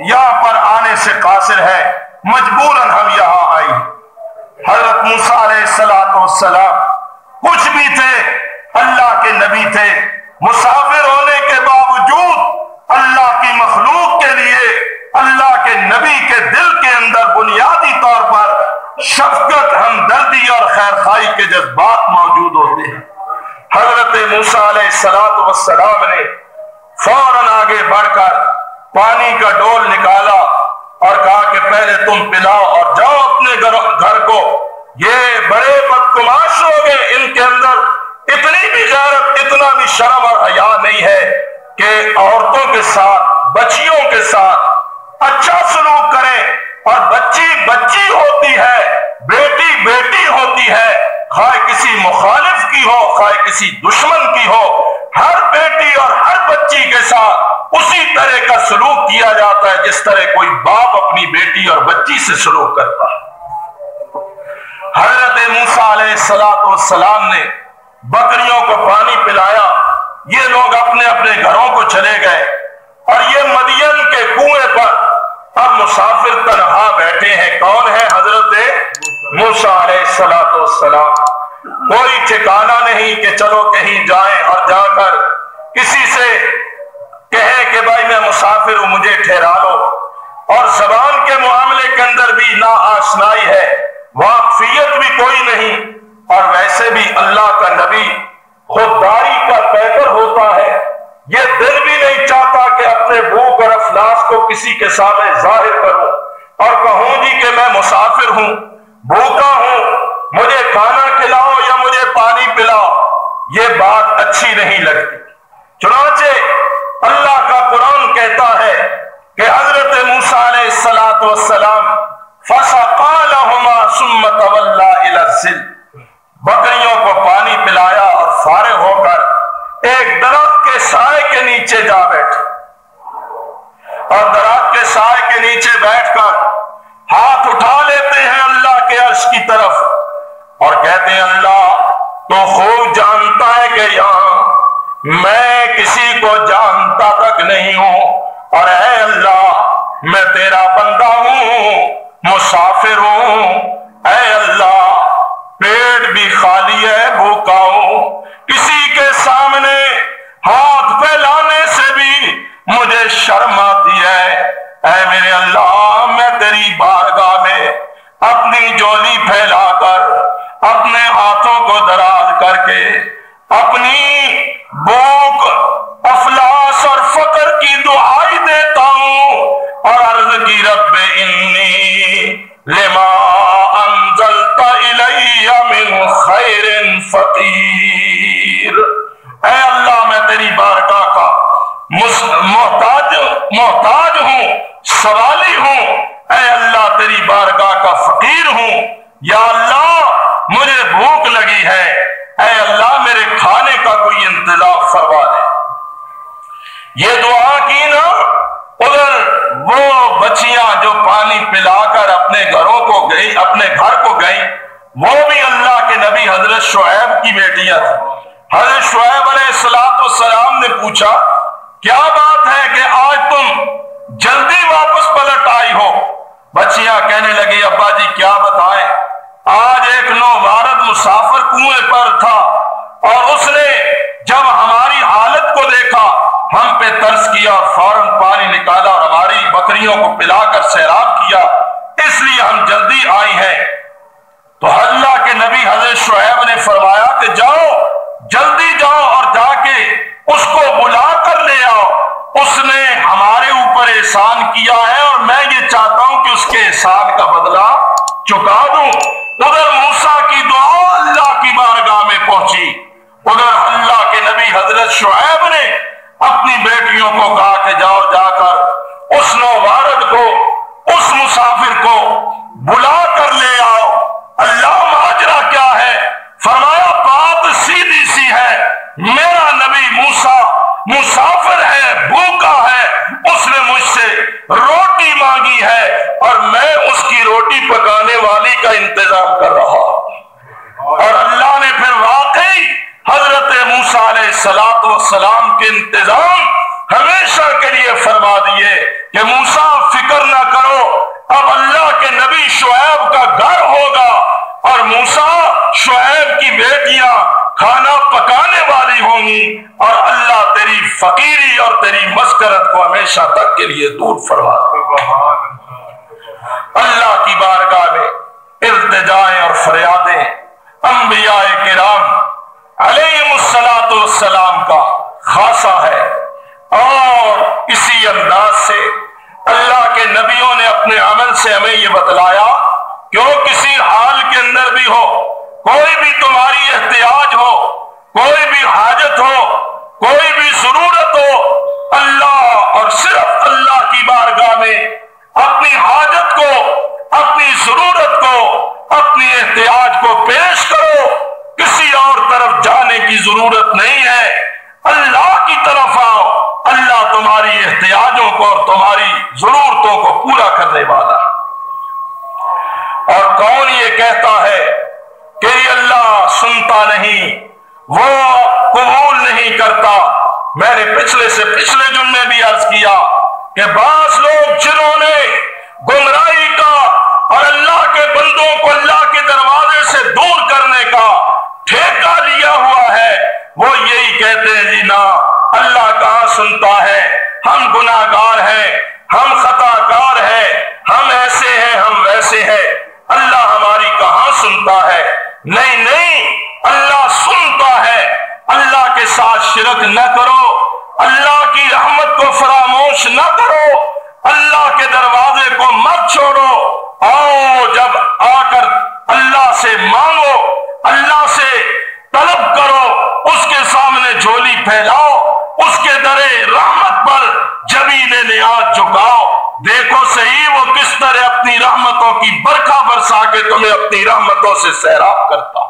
یہاں پر آنے سے قاصر ہے، مجبوراً ہم یہاں آئی۔ حضرت موسیٰ علیہ السلام کچھ بھی تھے، اللہ کے نبی تھے، مسافر ہونے کے باوجود اللہ کی مخلوق کے لیے اللہ کے نبی کے دل کے اندر بنیادی طور پر شفقت، ہمدردی اور خیرخواہی کے جذبات موجود ہوتے ہیں۔ حضرت موسیٰ علیہ السلام نے فوراً آگے بڑھ کر پانی کا ڈول نکالا اور کہا کہ پہلے تم پلاؤ اور جاؤ اپنے گھر کو۔ یہ بڑے بدقماش لوگ ہیں، ان کے اندر اتنی بھی غیرت، اتنا بھی شرم اور حیا نہیں ہے کہ عورتوں کے ساتھ، بچیوں کے ساتھ اچھا سلوک کریں، اور بچی بچی ہوتی ہے، بیٹی بیٹی ہوتی ہے، خواہ کسی مخالف کی ہو، خواہ کسی دشمن کی ہو، ہر بیٹی اور ہر بچی کے ساتھ اسی طرح کا سلوک کیا جاتا ہے جس طرح کوئی باپ اپنی بیٹی اور بچی سے سلوک کرتا ہے۔ حضرت موسیٰ علیہ السلام نے بکریوں کو پانی پلایا، یہ لوگ اپنے اپنے گھروں کو چلے گئے، اور یہ مدین کے کنویں پر اب مسافر تنہا بیٹھے ہیں۔ کون ہے؟ حضرت موسیٰ علیہ السلام۔ کوئی ٹھکانہ نہیں کہ چلو کہیں جائیں اور جا کر کسی سے کہیں کہ بھائی میں مسافر ہوں، مجھے ٹھہرا لو، اور زبان کے معاملے کے اندر بھی نا آشنائی ہے۔ واقفیت بھی کوئی نہیں، اور ویسے بھی اللہ کا نبی خودداری کا پیکر ہوتا ہے، یہ دل بھی نہیں چاہتا کہ اپنے بھوک اور افلاس کو کسی کے سامنے ظاہر کروں اور کہوں جی کہ میں مسافر ہوں، بھوکا ہوں، مجھے کھانا کھلاؤ یا مجھے پانی پلاؤ، یہ بات اچھی نہیں لگتی۔ چنانچہ اللہ کا قرآن کہتا ہے کہ حضرت موسیٰ علیہ السلام فَسَقَىٰ لَهُمَا ثُمَّ تَوَلَّىٰ إِلَى الظِّلِّ، بکریوں کو پانی پلایا اور فارغ ہو کر ایک درخت کے سائے کے نیچے جا بیٹھے، اور درخت کے سائے کے نیچے بیٹھ کر ہاتھ اٹھا لیتے ہیں اللہ کے عرش کی طرف اور کہتے ہیں اللہ تو خوب جانتا ہے کہ یہاں میں کسی کو جانتا تک نہیں ہوں، اور اے اللہ میں تیرا بندہ ہوں، مسافر ہوں، اے اللہ پیٹ بھی خالی ہے، بھوکا ہوں، کسی کے سامنے ہاتھ پھیلانے سے بھی مجھے شرم آتی ہے، اے میرے اللہ میں تیری بارگاہ میں اپنی جولی پھیلا کر اپنے ہاتھوں کو دراز کر کے اپنی بھوک افلاس اور فقر کی دعائی دیتا ہوں اور عرض کی رب انی لما انزلت الی من خیر فقیر، اے اللہ میں تیری بارگاہ کا محتاج ہوں، سوالی ہوں، اے اللہ تیری بارگاہ کا فقیر ہوں، یا اللہ مجھے بھوک لگی ہے، اے اللہ میرے کھانے کا کوئی انتظام فرما دے۔ یہ دعا کی نا، ادھر وہ بچیاں جو پانی پلا کر اپنے گھروں کو گئی، اپنے گھر کو گئی، وہ بھی اللہ کے نبی حضرت شعیب کی بیٹیاں تھیں۔ حضرت شعیب علیہ السلام نے پوچھا کیا بات ہے کہ آج تم جلدی واپس پلٹ آئی ہو؟ بچیاں کہنے لگی ابا جی کیا بتائیں، آج ایک نوبارد مسافر کنویں پر تھا اور اس نے جب ہماری حالت کو دیکھا ہم پہ ترس کیا، فوراً پانی نکالا اور ہماری بکریوں کو پلا کر سیراب کیا، اس لیے ہم جلدی آئی ہیں۔ تو اللہ کے نبی حضرت شعیب نے فرمایا کہ جاؤ، جلدی جاؤ اور جا کے اس کو بلا کر لے آؤ، اس نے ہمارے اوپر احسان کیا ہے اور میں یہ چاہتا ہوں کہ اس کے احسان کا بدلہ چکا دوں۔ ادھر موسیٰ کی دعا اللہ کی بارگاہ میں پہنچی، ادھر اللہ کے نبی حضرت شعیب نے اپنی بیٹیوں کو کہا کہ جاؤ جا کر اس نوبارد کو، اس مسافر کو بلا کر لے آؤ۔ اللہ ماجرا کیا ہے؟ فرمایا بات سیدھی سی ہے، میرا نبی موسیٰ مسافر ہے، بھوکا ہے، اس نے مجھ سے روٹی مانگی ہے اور میں اس کی روٹی پکانے والی کا انتظام کر رہا ہوں۔ اور اللہ نے پھر واقعی حضرت موسیٰ علیہ السلام کے انتظام ہمیشہ کے لیے فرما دیے کہ موسیٰ فکر نہ کرو، اب اللہ کے نبی شعیب کا گھر ہوگا اور موسیٰ شعیب کی بیٹیاں کھانا پکانے والی ہوں گی، اور اللہ تیری فقیری اور تیری مسکرت کو ہمیشہ تک کے لیے دور فرما دے۔ اللہ کی بارگاہ میں التجائیں اور فریادیں انبیاء کرام علیہم السلام کا خاصہ ہے، اور اسی انداز سے اللہ کے نبیوں نے اپنے عمل سے ہمیں یہ بتلایا کہ وہ کسی حال کے اندر بھی ہو، کوئی بھی تمہاری احتیاج ہو، کوئی بھی حاجت ہو، کوئی بھی ضرورت ہو، اللہ اور صرف اللہ کی بارگاہ میں اپنی حاجت کو، اپنی ضرورت کو، اپنی احتیاج کو پیش کرو، کسی اور طرف جانے کی ضرورت نہیں ہے، اللہ کی طرف آؤ، اللہ تمہاری احتیاجوں کو اور تمہاری ضرورتوں کو پورا کرنے والا ہے۔ اور کون یہ کہتا ہے کہ یہ اللہ سنتا نہیں، وہ قبول نہیں کرتا؟ میں نے پچھلے جمعے بھی عرض کیا کہ بعض لوگ جنہوں نے گمراہی کا اور اللہ کے بندوں کو اللہ کے دروازے سے دور کرنے کا ٹھیکہ لیا ہوا ہے، وہ یہی کہتے ہیں جی نا اللہ کہاں سنتا ہے، ہم گناہگار ہیں، ہم خطا کار ہیں، ہم ایسے ہیں، ہم ویسے ہیں، اللہ ہماری کہاں نہ کرو، اللہ کی رحمت کو فراموش نہ کرو، اللہ کے دروازے کو مت چھوڑو۔ آؤ جب آ کر اللہ سے مانگو، اللہ سے طلب کرو، اس کے سامنے جھولی پھیلاؤ، اس کے درے رحمت پر جبین نیاز جھکاؤ۔ دیکھو صحیح وہ کس طرح اپنی رحمتوں کی برکھا برسا کے تمہیں اپنی رحمتوں سے سیراب کرتا۔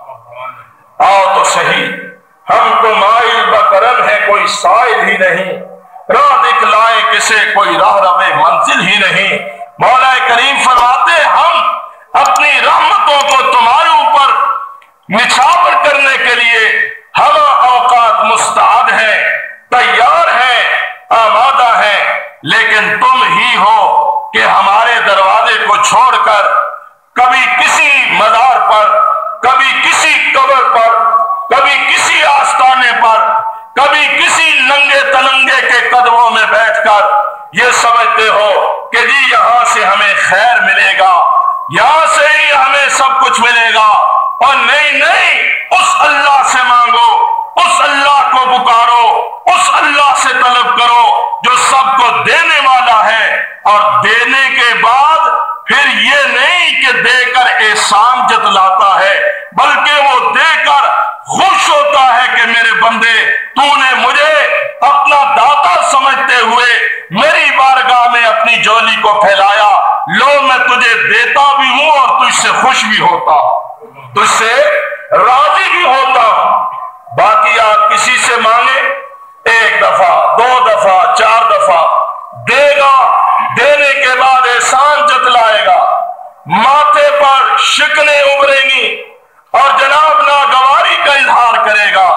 آؤ تو صحیح، ہم تو مائل بکرن ہیں، کوئی سائل ہی نہیں، راہ دکھلائے کسے کوئی راہ روے منزل ہی نہیں۔ مولا کریم فرماتے ہم اپنی رحمتوں کو تمہارے اوپر نچھاور کرنے کے لیے ہم اوقات مستعد ہیں، تیار ہیں، آمادہ ہیں، لیکن تم ہی ہو کہ ہمارے دروازے کو چھوڑ کر کبھی کسی مزار پر، کبھی کسی قبر پر، کبھی کسی آستانے پر، کبھی کسی ننگے تننگے کے قدموں میں بیٹھ کر یہ سمجھتے ہو کہ جی یہاں سے ہمیں خیر ملے گا، یہاں سے ہی ہمیں سب کچھ ملے گا۔ اور نہیں، اس اللہ سے مانگو، اس اللہ کو پکارو، اس اللہ سے طلب کرو جو سب کو دینے والا ہے، اور دینے کے بعد پھر یہ نہیں کہ دے کر احسان جتلاتا ہے، بلکہ وہ دے کر خوش ہوتا ہے کہ میرے بندے تو نے مجھے اپنا داتا سمجھتے ہوئے میری بارگاہ میں اپنی جولی کو پھیلایا، لو میں تجھے دیتا بھی ہوں اور تجھ سے خوش بھی ہوتا، تجھ سے راضی بھی ہوتا ہوں۔ باقی آپ کسی سے مانگے، ایک دفعہ، دو دفعہ، چار دفعہ دے گا، دینے کے بعد احسان جتلائے گا، ماتھے پر شکنیں ابھریں گی اور جناب ناگواری کا اظہار کرے گا،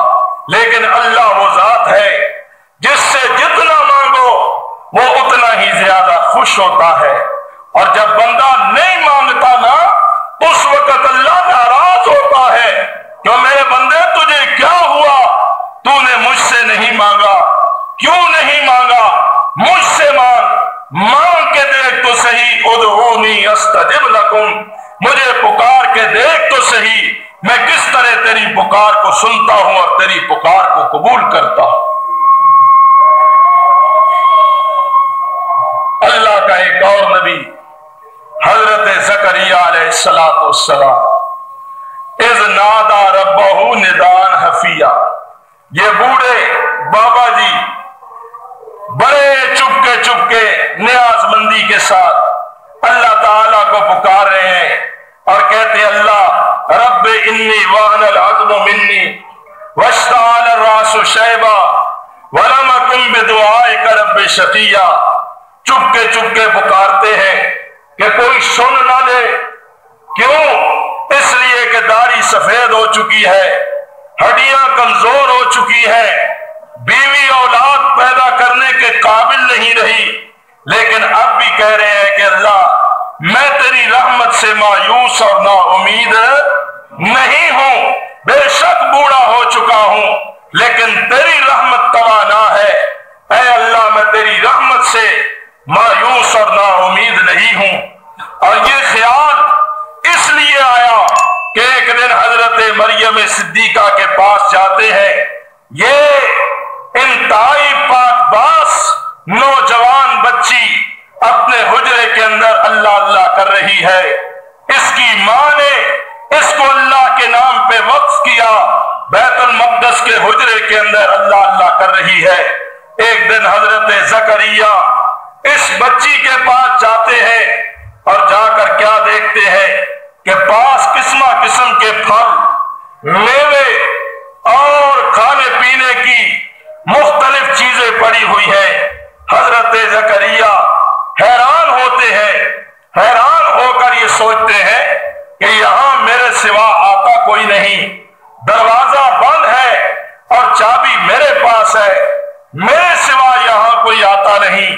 لیکن اللہ وہ ذات ہے جس سے جتنا مانگو وہ اتنا ہی زیادہ خوش ہوتا ہے، اور جب بندہ نہیں مانگتا نا اس وقت اللہ ناراض ہوتا ہے کہ میرے بندے تجھے کیا ہوا، تو نے مجھ سے نہیں مانگا، کیوں نہیں مانگا؟ مجھ سے مانگ کے دیکھ تو صحیح، ادعونی استجب لکم، مجھے پکار کے دیکھ تو صحیح، میں کس طرح تیری پکار کو سنتا ہوں اور تیری پکار کو قبول کرتا ہوں۔ اللہ کا ایک اور نبی حضرت زکریا علیہ السلام، اذ نادا ربہ ندان خفیہ، یہ بوڑھے بابا جی بڑے چپ کے نیاز مندی کے ساتھ اللہ تعالیٰ کو پکار رہے ہیں اور کہتے ہیں اللہ رب انی وہن العظم منی واشتعل الراس شیبا ولم اکن بدعائک رب شقیا۔ چپ کے پکارتے ہیں کہ کوئی سن نہ لے، کیوں؟ اس لیے کہ داڑھی سفید ہو چکی ہے، ہڈیاں کمزور ہو چکی ہے، بیوی اولاد پیدا کرنے کے قابل نہیں رہی، لیکن اب بھی کہہ رہے ہیں کہ اللہ میں تیری رحمت سے مایوس اور نا امید نہیں ہوں، بے شک بوڑھا ہو چکا ہوں لیکن تیری رحمت توانا ہے، اے اللہ میں تیری رحمت سے مایوس اور نا امید نہیں ہوں۔ اور یہ خیال اس لیے آیا کہ ایک دن حضرت مریم صدیقہ کے پاس جاتے ہیں، یہ انتہائی پاک باز نوجوان بچی اپنے حجرے کے اندر اللہ اللہ کر رہی ہے، اس کی ماں نے اس کو اللہ کے نام پہ وقف کیا، بیت المقدس کے حجرے کے اندر اللہ اللہ کر رہی ہے۔ ایک دن حضرت زکریا اس بچی کے پاس جاتے ہیں اور جا کر کیا دیکھتے ہیں کہ پاس قسم کے پھل، میوے اور کھانے پینے کی مختلف چیزیں پڑی ہوئی ہیں۔ حضرت زکریا حیران ہوتے ہیں، حیران ہو کر یہ سوچتے ہیں کہ یہاں میرے سوا آتا کوئی نہیں، دروازہ بند ہے اور چابی میرے پاس ہے، میرے سوا یہاں کوئی آتا نہیں،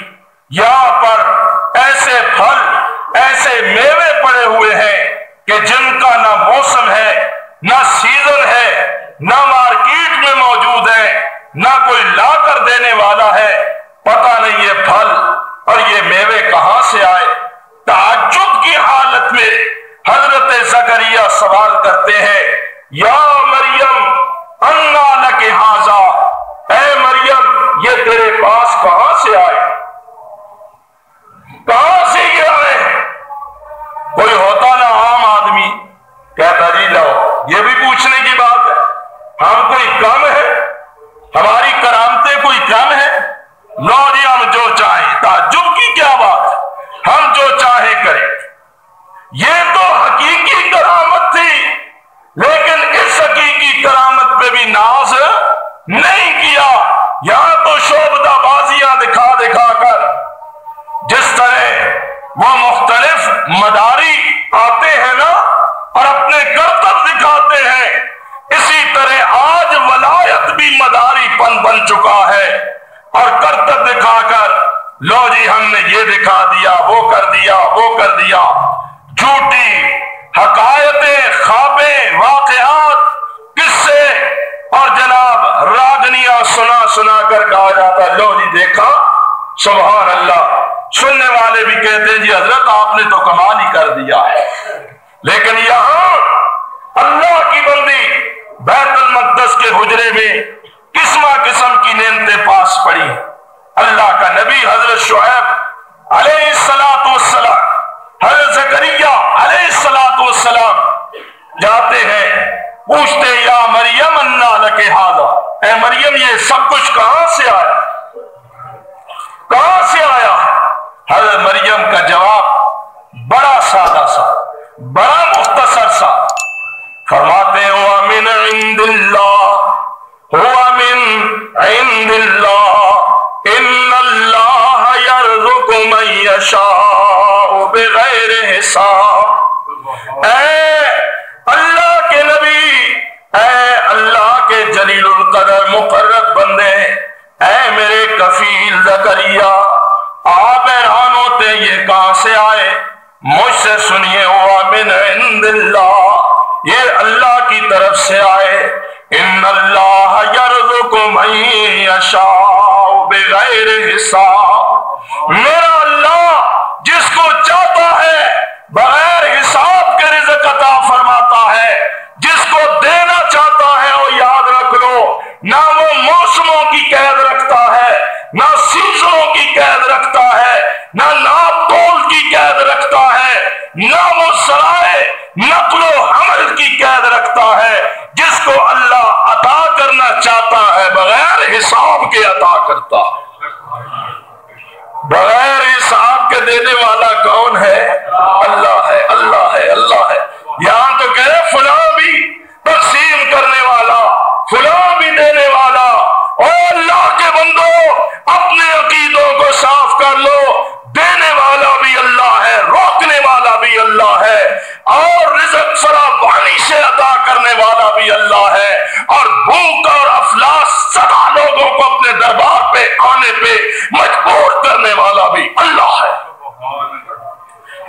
یہاں پر ایسے پھل، ایسے میوے پڑے ہوئے ہیں کہ جن کا نہ موسم ہے، نہ سیزن ہے، نہ مارکیٹ میں موجود ہے، نہ کوئی لا کر دینے والا ہے، پتہ نہیں یہ پھل اور یہ میوے کہاں سے آئے۔ تعجب کی حالت میں حضرت زکریا سوال کرتے ہیں، یا مریم انا لک ھذا، اے مریم کرے. یہ تو حقیقی کرامت تھی، لیکن اس حقیقی کرامت پہ بھی ناز نہیں کیا. یہاں تو شعبدہ بازیاں دکھا دکھا کر جس طرح وہ مختلف مداری آتے ہیں نا اور اپنے کرتب دکھاتے ہیں، اسی طرح آج ولایت بھی مداری پن بن چکا ہے اور کرتب دکھا کر لو جی ہم نے یہ دکھا دیا، وہ کر دیا، وہ کر دیا. جھوٹی حقائقیں، خوابیں، واقعات، قصے اور جناب راگنیاں سنا سنا کر کہا جاتا لو جی دیکھا. سبحان اللہ. سننے والے بھی کہتے ہیں جی حضرت آپ نے تو کمال ہی کر دیا ہے. لیکن یہاں اللہ کی بندی بیت المقدس کے حجرے میں قسم قسم کی نعمتیں پاس پڑی. اللہ کا نبی حضرت شعیب علیہ السلام، حضرت زکریا علیہ السلام جاتے ہیں، پوچھتے یا مریم انا لک ھذا، اے مریم یہ سب کچھ کہاں سے آیا، کہاں سے آیا؟ حضرت مریم کا جواب بڑا سادہ سا، بڑا مختصر سا. فرماتے ہیں ہوا من عند اللہ، ہوا من عند اللہ، ان اللہ یرزق من یشاء بغیر حساب. اے اللہ کے نبی، اے اللہ کے جلیل القدر مقرب بندے، اے میرے کفیل زکریا، آپ حیران ہوتے یہ کہاں سے آئے؟ مجھ سے سنیے ہوا من عند اللہ، یہ اللہ کی طرف سے آئے. ان اللہ یرزق من یشاء بغیر حساب، میرا اللہ جس کو چاہتا ہے بغیر حساب کے رزق عطا فرماتا ہے. جس کو دینا چاہتا ہے وہ یاد رکھ لو، نہ وہ موسموں کی قید رکھتا ہے، نہ سیزنوں کی قید رکھتا ہے، نہ ناپ تول کی قید رکھتا ہے، نہ وہ سرائے نقل و حمل کی قید رکھتا ہے. جس کو اللہ عطا کرنا چاہتا ہے بغیر حساب کے عطا کرتا ہے. بغیر حساب کے دینے والا کون ہے؟ اللہ ہے، اللہ ہے، اللہ ہے. یہاں تو کہہ رہے فلاں بھی تقسیم کرنے والا، فلاں بھی دینے والا. اور اللہ کے بندو اپنے عقیدوں کو صاف کر لو، دینے والا بھی اللہ ہے، روکنے والا بھی اللہ ہے، اور رزق فراوانی سے عطا کرنے والا بھی اللہ ہے، اور بھوک اور افلاس سدا لوگوں کو اپنے دربار پہ آنے پہ مجبور کرنے والا بھی اللہ ہے.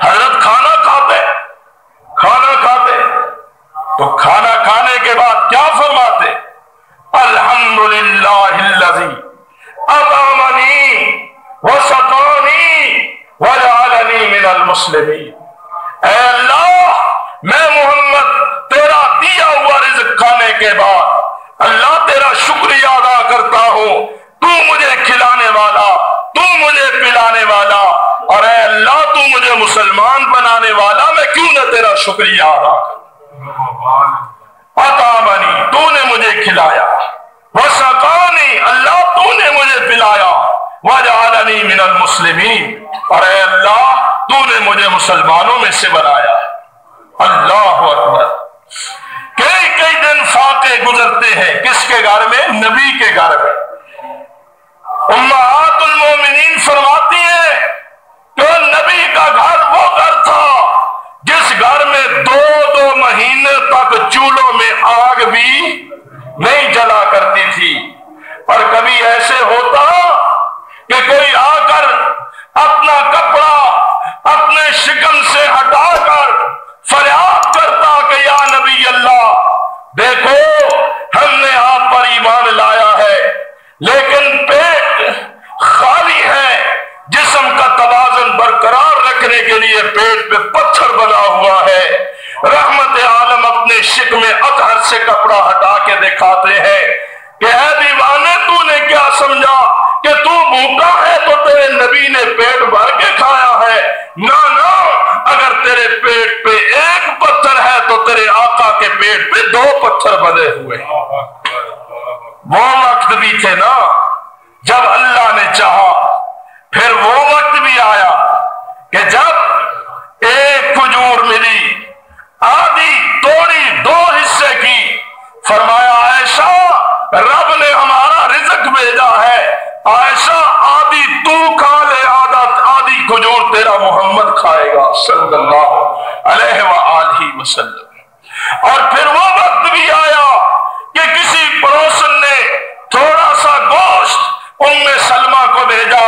حضرت کھانا کھاتے تو کھانا کھانے کے بعد کیا فرماتے؟ الحمدللہ الذی اطعمنی وسقانی وجعلنی من المسلمین. اے اللہ میں محمد تیرا دیا ہوا رزق کھانے کے بعد اللہ تیرا شکریہ ادا کرتا ہوں. تو مجھے کھلانے والا، تو مجھے پلانے والا، اور اے اللہ تو مجھے مسلمان بنانے والا، میں کیوں نہ تیرا شکریہ ادا کروں. اطعمنی، تو نے مجھے کھلایا، وسقانی، اللہ تو نے مجھے پلایا، وجعلنی من المسلمین، اور اے اللہ تو نے مجھے مسلمانوں میں سے بنایا. اللہ اکبر. کئی کئی دن فاقے گزرتے ہیں کس کے گھر میں؟ نبی کے گھر میں. امہات المومنین فرماتی ہیں کہ نبی کا گھر وہ گھر تھا جس گھر میں 2 مہینے تک چولہوں میں آگ بھی نہیں جلا کرتی تھی. اور کبھی ایسے ہوتا کہ کوئی آ کر اپنا کپڑا اپنے شکم سے ہٹا کر فریاد کرتا کہ یا نبی اللہ دیکھو ہم نے آپ پر ایمان لایا ہے لیکن پیٹ خالی ہے. جسم کا توازن برقرار رکھنے کے لیے پیٹ پہ پتھر بنا ہوا ہے. رحمت عالم اپنے شکم اطہر سے کپڑا ہٹا کے دکھاتے ہیں کہ اے دیوانے تو نے کیا سمجھا کہ تو بھوکا ہے تو تیرے نبی نے پیٹ بھر کے کھایا ہے؟ نہ اگر تیرے پیٹ پہ ایک پتھر ہے تو تیرے آقا کے پیٹ پہ 2 پتھر بنے ہوئے. وہ وقت بھی تھے نا جب اللہ نے چاہا. پھر وہ وقت بھی آیا کہ جب صلی اللہ علیہ وآلہ وسلم۔ اور پھر وہ وقت بھی آیا کہ کسی پڑوسن نے تھوڑا سا گوشت ام سلمہ کو بھیجا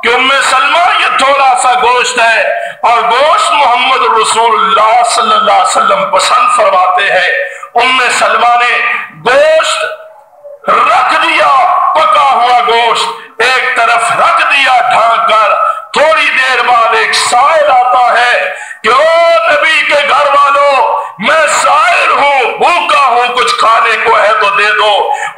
کہ ام سلمہ یہ تھوڑا سا گوشت ہے، اور گوشت محمد رسول اللہ صلی اللہ علیہ وسلم پسند فرماتے ہیں۔ ام سلمہ نے گوشت رکھ دیا، پکا ہوا گوشت ایک طرف رکھ دیا ڈھانک کر۔ تھوڑی دیر بعد ایک سائل آتا ہے کہ او نبی کے گھر والوں، میں سائل ہوں، بھوکا ہوں، کچھ کھانے کو ہے تو دے دو۔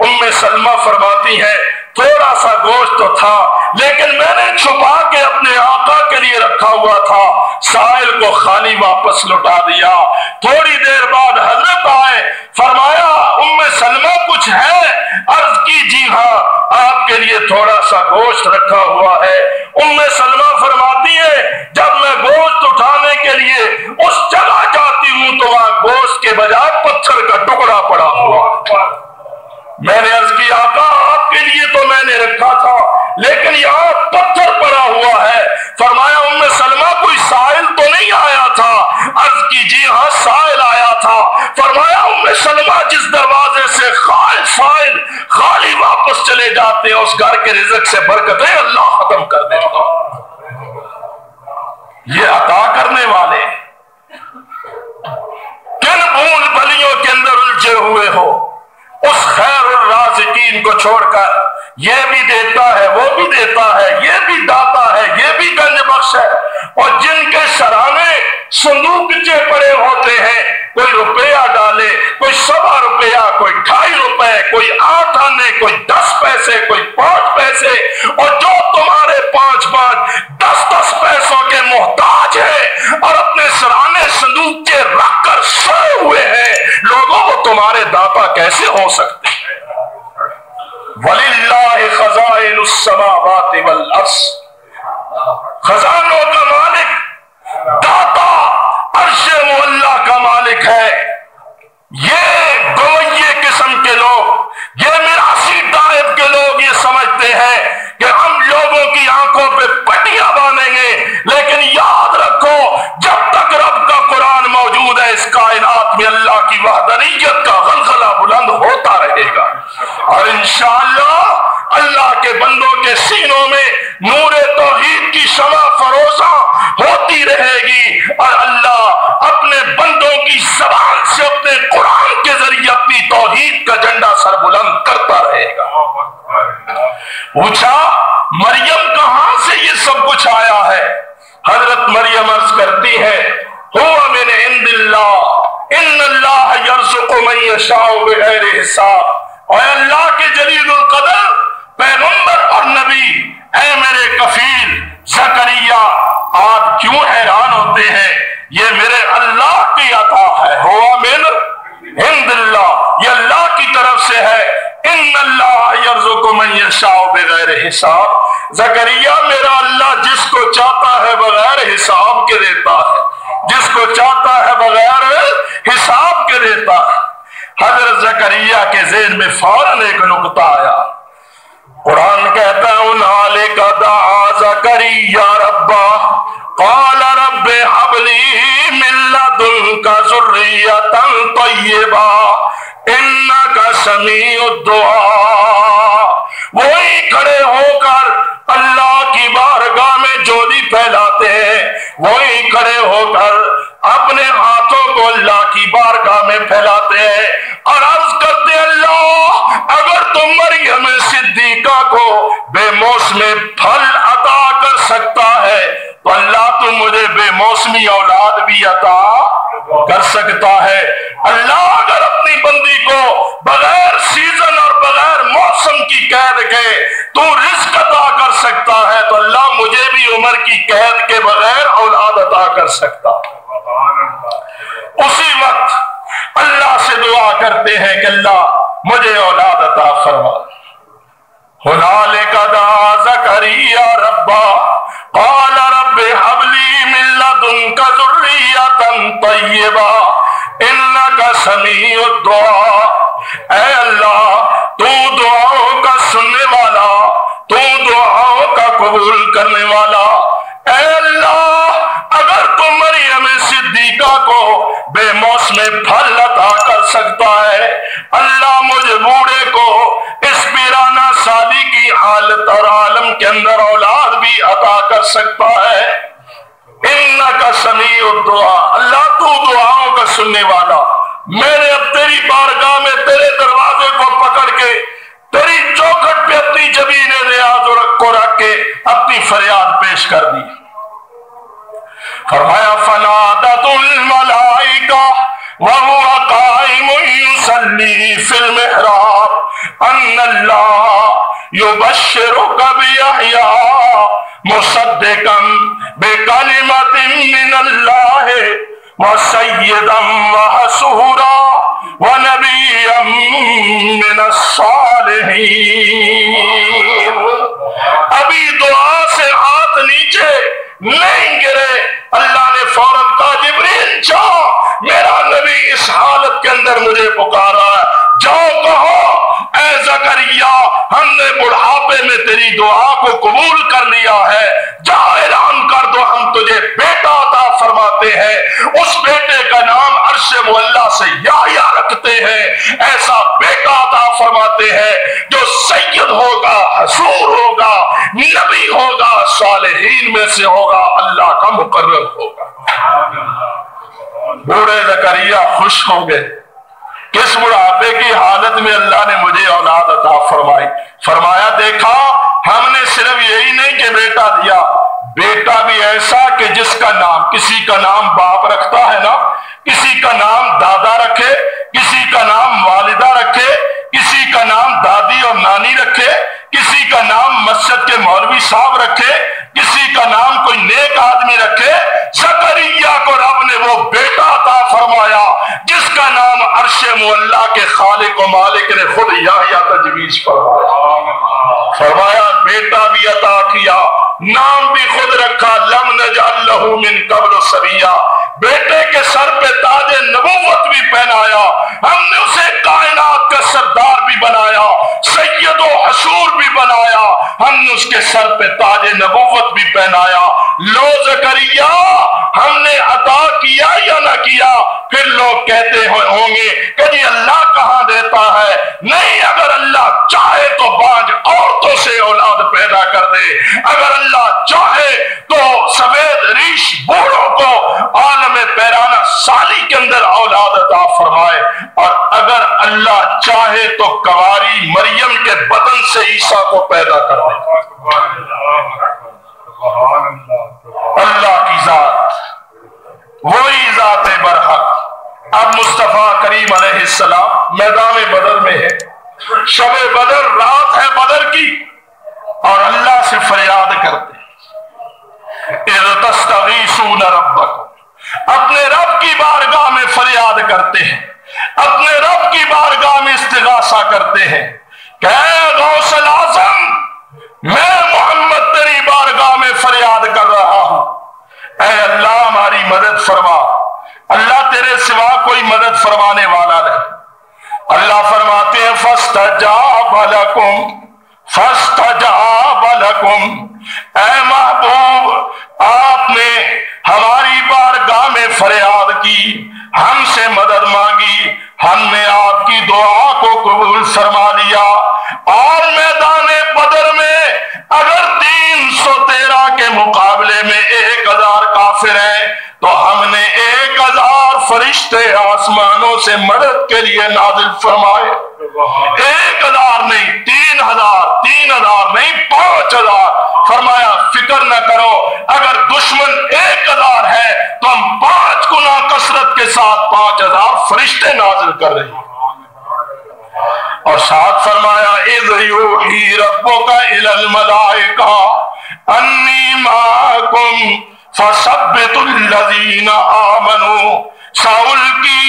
ام سلمہ فرماتی ہے تھوڑا سا گوشت تو تھا، لیکن میں نے چھپا کے اپنے آقا کے لیے رکھا ہوا تھا، سائل کو خالی واپس لوٹا دیا۔ تھوڑی دیر بعد حضرت آئے، فرمایا ام سلمہ کچھ ہے؟ عرض کی جی ہاں، آپ کے لیے تھوڑا سا گوشت رکھا ہوا ہے۔ ام سلمہ فرماتی ہے جب میں گوشت اٹھانے کے لیے اس جگہ جاتی ہوں تو وہاں گوشت کے بجائے پتھر کا ٹکڑا پڑا ہوا۔ میں نے عرض کی آقا آپ کے لیے تو میں نے رکھا تھا، لیکن یہاں پتھر پڑا ہوا ہے۔ فرمایا ام سلمہ کوئی سائل تو نہیں آیا تھا؟ عرض کی جی ہاں سائل آیا تھا۔ فرمایا ام سلمہ جس دروازے سے سائل خالی واپس چلے جاتے ہیں اس گھر کے رزق سے برکتیں اللہ ختم کر دیتا۔ یہ عطا کرنے والے کن بھول بھلیوں کے اندر الجھے ہوئے ہو، اس خیر الرازقین کو چھوڑ کر یہ بھی دیتا ہے وہ بھی دیتا ہے، یہ بھی داتا ہے یہ بھی گنج بخش ہے، اور جن کے سرانے صندوقچے پڑے ہوتے ہیں، کوئی روپیہ ڈالے، کوئی 1.25 روپیہ، کوئی 2.5 روپے، کوئی 8 آنے، کوئی 10 پیسے، کوئی 5 پیسے، اور جو تمہارے 5 10 پیسوں کے محتاج ہیں اور اپنے سرانے صندوقچے رکھ کر سوئے ہوئے ہیں، لوگوں وہ تمہارے داتا کیسے ہو سکتے ہیں؟ وَلِلَّهِ خَزَائِنُ السَّمَاوَاتِ وَالْأَرْضِ، خزانوں کا مالک داتا عرش معلیٰ کا مالک ہے۔ یہ گوئیے قسم کے لوگ، یہ میراثی ٹائپ کے لوگ یہ سمجھتے ہیں کہ ہم لوگوں کی آنکھوں پہ پٹیاں باندھیں گے، لیکن یاد رکھو جب تک رب کا قرآن موجود ہے اس کائنات میں اللہ کی وحدانیت کا غلغلہ بلند ہوتا رہے گا، اور انشاءاللہ اللہ کے بندوں کے سینوں میں نور توحید کی شمع فروزاں ہوتی رہے گی، اور اللہ اپنے بندوں کی زبان سے اپنے قرآن کے ذریعے اپنی توحید کا جھنڈا سر بلند کرتا رہے گا۔ پوچھا مریم کہاں سے یہ سب کچھ آیا ہے؟ حضرت مریم عرض کرتی ہے هو من عند اللہ ان اللہ یرزق من یشاء بغیر حساب۔ اور اللہ کے جلیل القدر پیغمبر اور نبی، اے میرے کفیل زکریا آپ کیوں حیران ہوتے ہیں؟ یہ میرے اللہ کی عطا ہے، ہوا من عند اللہ، یہ اللہ کی طرف سے ہے۔ ان اللہ یرزق من یشاء بغیر حساب، زکریا میرا اللہ جس کو چاہتا ہے بغیر حساب کے دیتا ہے، جس کو چاہتا ہے بغیر حساب کے دیتا ہے۔ حضرت زکریا کے ذہن میں فوراً ایک نقطہ آیا، قرآن کہتا ہے هنالک دعا زکریا ربہ قال رب هب لی من لدنک ذریۃ طیبہ انک سمیع الدعاء۔ وہی کھڑے ہو کر اللہ کی بارگاہ میں جولی پھیلاتے ہیں، وہی کھڑے ہو کر اپنے ہاتھوں کو اللہ کی بارگاہ میں پھیلاتے ہیں اور عرض کرتے ہیں اللہ اگر تم مریم صدیقہ کو بے موسم پھل عطا کر سکتا ہے تو اللہ تم مجھے بے موسمی اولاد بھی عطا کر سکتا ہے۔ اللہ اگر اپنی بندی کو بغیر سیزن اور بغیر موسم کی قید کے تو رزق عطا کر سکتا ہے تو اللہ مجھے بھی عمر کی قید کے بغیر اولاد عطا کر سکتا۔ اسی وقت اللہ سے دعا کرتے ہیں کہ اللہ مجھے اولاد عطا فرما۔ هنالک دعا زکریا ربہ قال رب هب لی من لدنک ذریۃ طیبہ انک سمیع الدعاء۔ اے اللہ تو دعاؤں کا سننے والا، تو دعاؤں کا قبول کرنے والا، اے اللہ اگر تم بچہ کو بے موسم پھل عطا کر سکتا ہے، اللہ مجھے بوڑھے کو اس پیرانہ سالی کی حالت اور عالم کے اندر اولاد بھی عطا کر سکتا ہے۔ انکا سمیع الدعاء، اللہ تو دعاؤں کا سننے والا، میں نے اب تیری بارگاہ میں تیرے دروازے کو پکڑ کے تیری چوکھٹ پہ اپنی جبین نیاز کو رکھ کے اپنی فریاد پیش کر دی۔ فرمایا فنادت الملائکہ وہو قائم یصلی فی المحراب ان اللہ یبشرک بیحییٰ مصدقا بکلمۃ من اللہ وسیدا وحصورا ونبیا من الصالحین۔ ابھی دعا سے ہاتھ نیچے نہیں گرے، اللہ نے فوراً کہا جبریل جاؤ، میرا نبی اس حالت کے اندر مجھے پکارا ہے، جاؤ کہو اے زکریا ہم نے بڑھاپے میں تیری دعا کو قبول کر لیا ہے، جا اعلان کر دو ہم تجھے بیٹا عطا فرماتے ہیں، اس بیٹے کا نام عرش معلیٰ سے یحییٰ رکھتے ہیں، ایسا بیٹا عطا فرماتے ہیں جو سید ہوگا، حصور ہوگا، نبی ہوگا، صالحین میں سے ہوگا، اللہ کا مقرب ہوگا۔ بوڑھے زکریا خوش ہوں گے، کس بڑھاپے کی حالت میں اللہ نے مجھے اولاد عطا فرمائی۔ فرمایا دیکھا ہم نے صرف یہی نہیں کہ بیٹا دیا، بیٹا بھی ایسا کہ جس کا نام، کسی کا نام باپ رکھتا ہے نا، کسی کا نام دادا رکھے، کسی کا نام والدہ رکھے، کسی کا نام دادی اور نانی رکھے، کسی کا نام مسجد کے مولوی صاحب رکھے، کسی کا نام کوئی نیک آدمی رکھے۔ زکریا کو رب نے وہ بیٹا عطا فرمایا جس کا نام عرش معلیٰ کے خالق و مالک نے خود یحییٰ تجویز فرمایا۔ فرمایا بیٹا بھی عطا کیا، نام بھی خود رکھا، لم نجعل لہ من قبل سمیہ، بیٹے کے سر پہ تاج نبوت بھی پہنایا، ہم نے اسے کائنات کا سردار بھی بنایا، سید و حصور بھی بنایا، ہم نے اس کے سر پہ تاج نبوت بھی پہنایا۔ لو زکریا ہم نے عطا کیا یا نہ کیا؟ پھر لوگ کہتے ہوں گے کہ جی اللہ کہاں دیتا ہے؟ نہیں، اگر اللہ چاہے تو بانج عورتوں سے اولاد پیدا کر دے، اگر اللہ چاہے تو سفید ریش بوڑھوں کو عالم پیرانہ سالی کے اندر اولاد عطا فرمائے، اور اگر اللہ چاہے تو کنواری مریم کے بدن سے عیسیٰ کو پیدا کر دے۔ اللہ کی ذات وہی ذات برحق۔ اب مصطفیٰ کریم علیہ السلام میدان بدر میں ہے، شب بدر رات ہے بدر کی، اور اللہ سے فریاد کرتے اذ تستغیثون ربکم، اپنے رب کی بارگاہ میں فریاد کرتے ہیں، اپنے رب کی بارگاہ میں استغاثہ کرتے ہیں کہ اے غوث الاعظم میں محمد تیری بارگاہ میں فریاد کر رہا ہوں، اے اللہ ہماری مدد فرما، اللہ تیرے سوا کوئی مدد فرمانے والا نہیں۔ اللہ فرماتے ہیں فاستجاب لکم، فاستجاب لکم، اے محبوب آپ نے ہماری بارگاہ میں فریاد کی، ہم سے مدد مانگی، ہم نے آپ کی دعا کو قبول فرما لیا، اور میدان بدر میں اگر 313 کے مقابلے میں 1000 کافر ہیں تو ہم نے 1000 فرشتے آسمانوں سے مدد کے لیے نازل فرمائے۔ 1000 نہیں، 3000 نہیں، 5000۔ فرمایا فکر نہ کرو، اگر دشمن 1000 ہے تو ہم 5 گنا کثرت کے ساتھ 5000 فرشتے نازل کر رہے ہیں۔ اور ساتھ فرمایا اذ یوحی ربک الی الملائکہ انی معکم فثبتوا الذین آمنوا سألقی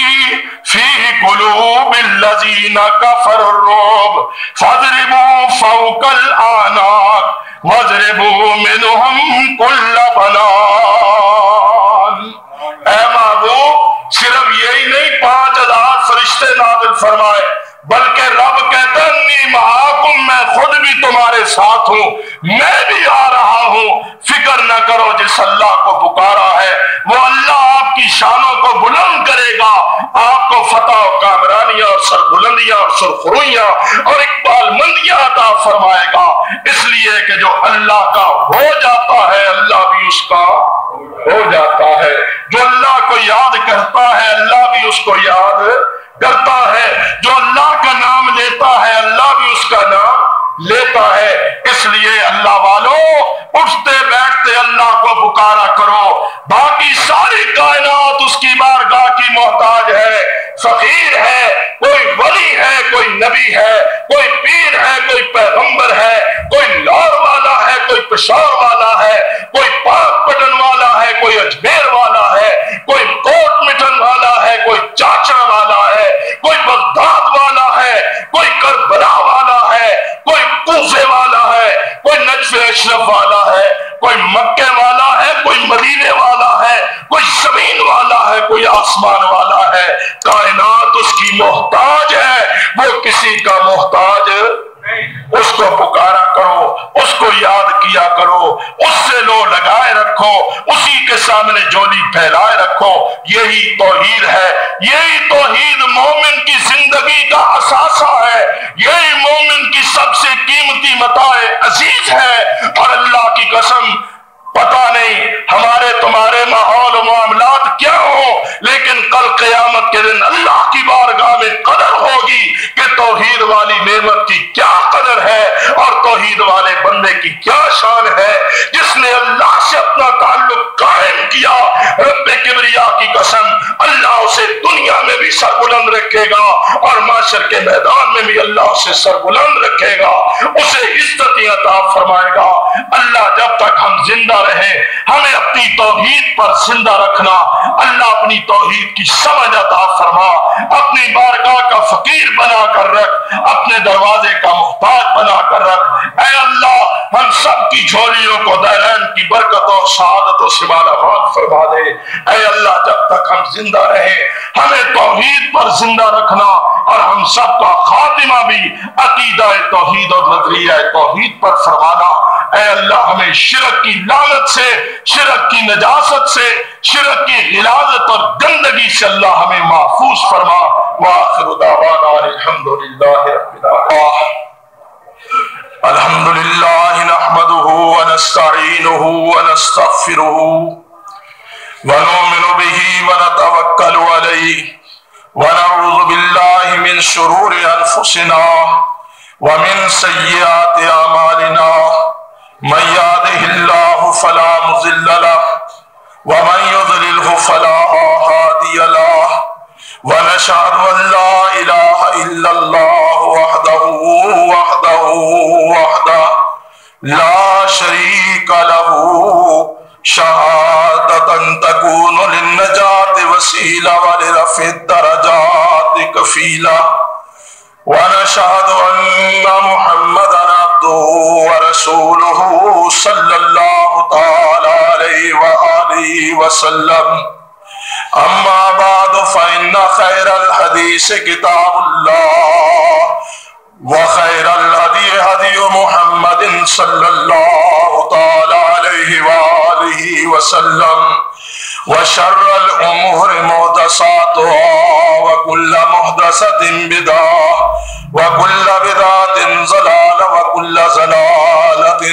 فی قلوب الذین کفروا الرعب فاضربوا فوق الاعناق واضربوا منہم کل بنان۔ اے محبوب صرف یہی نہیں 5000 فرشتے نازل فرمائے، بلکہ رب کہتا ہے انی معاکم، میں خود بھی تمہارے ساتھ ہوں، میں بھی آ رہا ہوں، فکر نہ کرو، جس اللہ کو پکارا ہے وہ اللہ آپ کی شانوں کو آپ کو فتح و کامرانیاں اور سربلندیاں اور سرخرویاں اور اقبال مندیاں عطا فرمائے گا، اس لیے کہ جو اللہ کا ہو جاتا ہے اللہ بھی اس کا ہو جاتا ہے، جو اللہ کو یاد کرتا ہے اللہ بھی اس کو یاد کرتا ہے، جو اللہ کا نام لیتا ہے اللہ بھی اس کا نام لیتا ہے۔ اس لیے اللہ والوں اٹھتے بیٹھتے اللہ کو پکارا کرو، باقی ساری کائنات اس کی بارگاہ کی محتاج ہے، فقیر ہے، کوئی ولی ہے، کوئی نبی ہے، کوئی پیر ہے، کوئی پیغمبر ہے، کوئی لاہور والا ہے، کوئی پشاور والا ہے، کوئی پاک پٹن والا ہے، کوئی اجمیر والا ہے، کوئی کوٹ مٹن والا ہے، کوئی چاچا والا ہے، کوئی بغداد والا ہے، کوئی کربلا والا ہے، کوئی کوفے والا ہے، کوئی نجف اشرف والا ہے، کوئی مکے والا ہے، کوئی مدینے والا ہے، کوئی زمین والا ہے، کوئی آسمان والا ہے، کائنات اس کی محتاج ہے، وہ کسی کا محتاج اس کو پکارا کرو، اس کو یاد کیا کرو، اس سے لو لگائے رکھو، اسی کے سامنے جولی پھیلائے رکھو، یہی توحید ہے، یہی توحید مومن کی زندگی کا اثاثہ ہے، یہی مومن کی سب سے قیمتی متاع عزیز ہے۔ اور اللہ کی قسم پتہ نہیں ہمارے تمہارے ماحول و معاملات کیا ہوں، لیکن کل قیامت کے دن اللہ کی بارگاہ میں قدر ہوگی کہ توحید والی نعمت کی کیا قدر ہے اور توحید والے بندے کی کیا شان ہے، جس نے اللہ سے اپنا تعلق قائم کیا۔ رب کبریا کی قسم اللہ اسے دنیا میں بھی سربلند رکھے گا اور معاشر کے میدان میں بھی اللہ اسے سربلند رکھے گا، اسے عزت عطا فرمائے گا۔ اللہ جب تک ہم زندہ رہے ہمیں اپنی توحید پر زندہ رکھنا، اللہ اپنی توحید کی سمجھ عطا فرما، اپنی بارگاہ کا فقیر بنا کر رکھ، اپنے دروازے کا محتاج بنا کر رکھ۔ اے اللہ ہم سب کی جھولیوں کو دارین کی برکتوں اور سعادتوں سے مالا مال فرما دے۔ اے اللہ جب تک ہم زندہ رہے ہمیں توحید پر زندہ رکھنا اور ہم سب کا خاتمہ بھی عقیدہ توحید اور نظریہ توحید پر فرمانا۔ اے اللہ ہمیں شرک کی لعنت سے، شرک کی نجاست سے، شرک کی غلاظت اور گندگی سے اللہ ہمیں محفوظ فرما۔ وآخر دعوانا الحمدللہ رب العالمین۔ الحمدللہ نحمده ونستعینه ونستغفره ونؤمن به ونتوکل علیہ ونعوذ باللہ من شرور انفسنا ومن سیئات اعمالنا، من يهده الله فلا مضل له ومن يضلله فلا هادي له، ونشهد ان لا اله الا الله وحده لا شريك له، شهادة تكون للنجاة وسيلة ولرفع الدرجات كفيلة، ونشهد ان محمدا عبده ورسوله صلى الله تعالى عليه وآله وسلم۔ اما بعد فإن خير الحديث كتاب الله، وخير الهدي هدي محمد صلى الله تعالى عليه وآله وسلم، وشر الأمور محدثاتها، وكل محدثة بدعة، وكل بدعة ضلالة، وكل ضلالة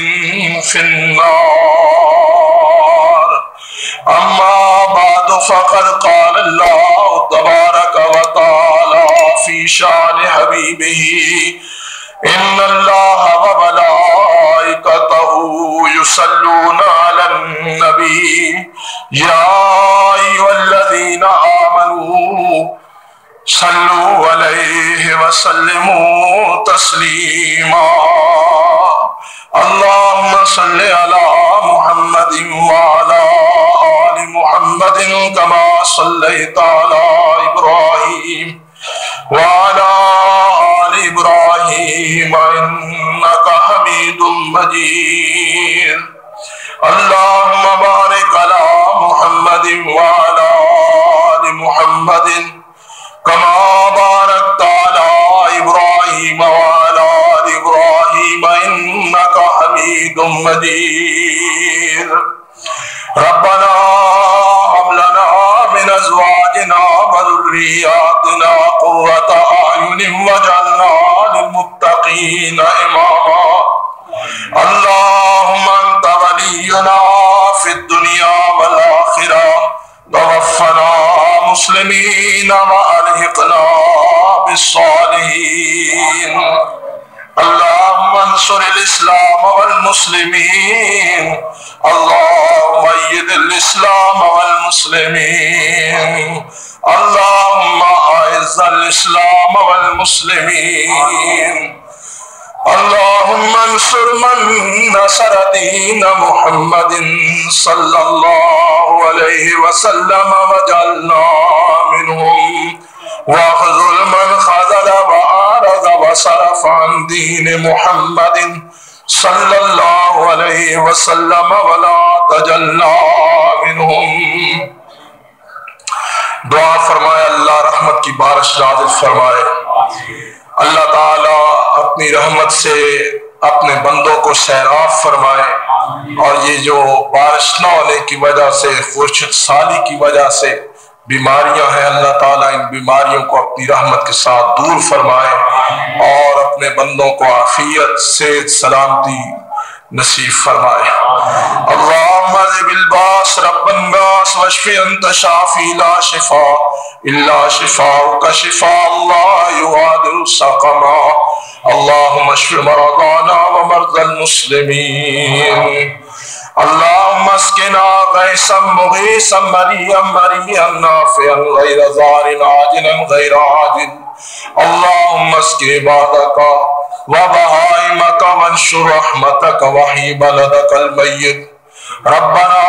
في النار۔ اما بعد فقد قال الله تبارك وتعالى في شان حبيبه، ان الله وملائكته يصلون على النبي، يا ايها الذين آمنوا صلوا عليه وسلموا تسليما۔ اللهم صل على محمد وعلى آل محمد كما صليت على إبراهيم وعلى آل إبراهيم إنك حميد مجيد۔ اللهم بارك على محمد وعلى آل محمد كما باركت على إبراهيم وعلى آل إبراهيم إنك حميد مجيد۔ ربنا هب لنا من أزواجنا أزواجنا وذرياتنا قرة أعين واجعلنا للمتقين إماما اللهم أنت ولينا في الدنيا والآخرة توفنا مسلمين وألحقنا بالصالحين اللهم انصر الإسلام والمسلمين اللهم أيد الإسلام والمسلمين اللهم أعز الإسلام والمسلمين اللهم انصر من نصر دين محمد صلى الله عليه وسلم واجعلنا منهم واخذل من خذل وأعرض وصرف عن دين محمد صلى الله عليه وسلم ولا تجعلنا منهم. دعا فرمائے اللہ رحمت کی بارش نازل فرمائے. اللہ تعالیٰ اپنی رحمت سے اپنے بندوں کو سیراب فرمائے اور یہ جو بارش نہ ہونے کی وجہ سے خورشید سالی کی وجہ سے بیماریاں ہیں اللہ تعالیٰ ان بیماریوں کو اپنی رحمت کے ساتھ دور فرمائے اور اپنے بندوں کو عافیت صحت سلامتی نصیب فرمائے. اللہم اذھب الباس رب الناس واشف انت شافی لا شفاء الا شفاءک شفاء لا یغادر سقما اللہم اشف مرضانا ومرضى المسلمین اللهم اسقنا غيثا مغيثا مريئا مريئا نافعا غير ضار عاجلا غير عاجل اللهم اسق عبادك وبهائمك وانشر رحمتك وحي بلدك الميت ربنا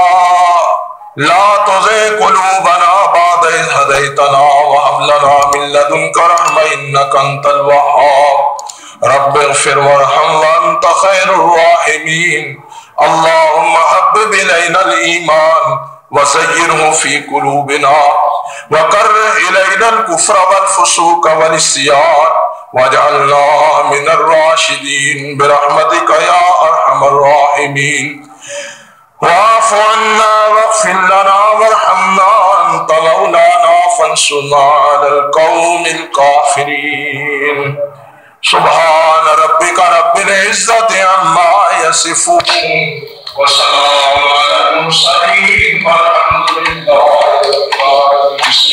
لا تزغ قلوبنا بعد إذ هديتنا وهب لنا من لدنك رحمة إنك أنت الوهاب رب اغفر وارحم وأنت خير الراحمين اللهم حبب إلينا الإيمان وزينه في قلوبنا وكره إلينا الكفر والفسوق والعصيان واجعلنا من الراشدين برحمتك يا أرحم الراحمين واعف عنا واغفر لنا وارحمنا أنت مولانا فانصرنا على القوم الكافرين. سبحان ربك رب العزة عما يصفون وسلام على المرسلين والحمد لله رب العالمين.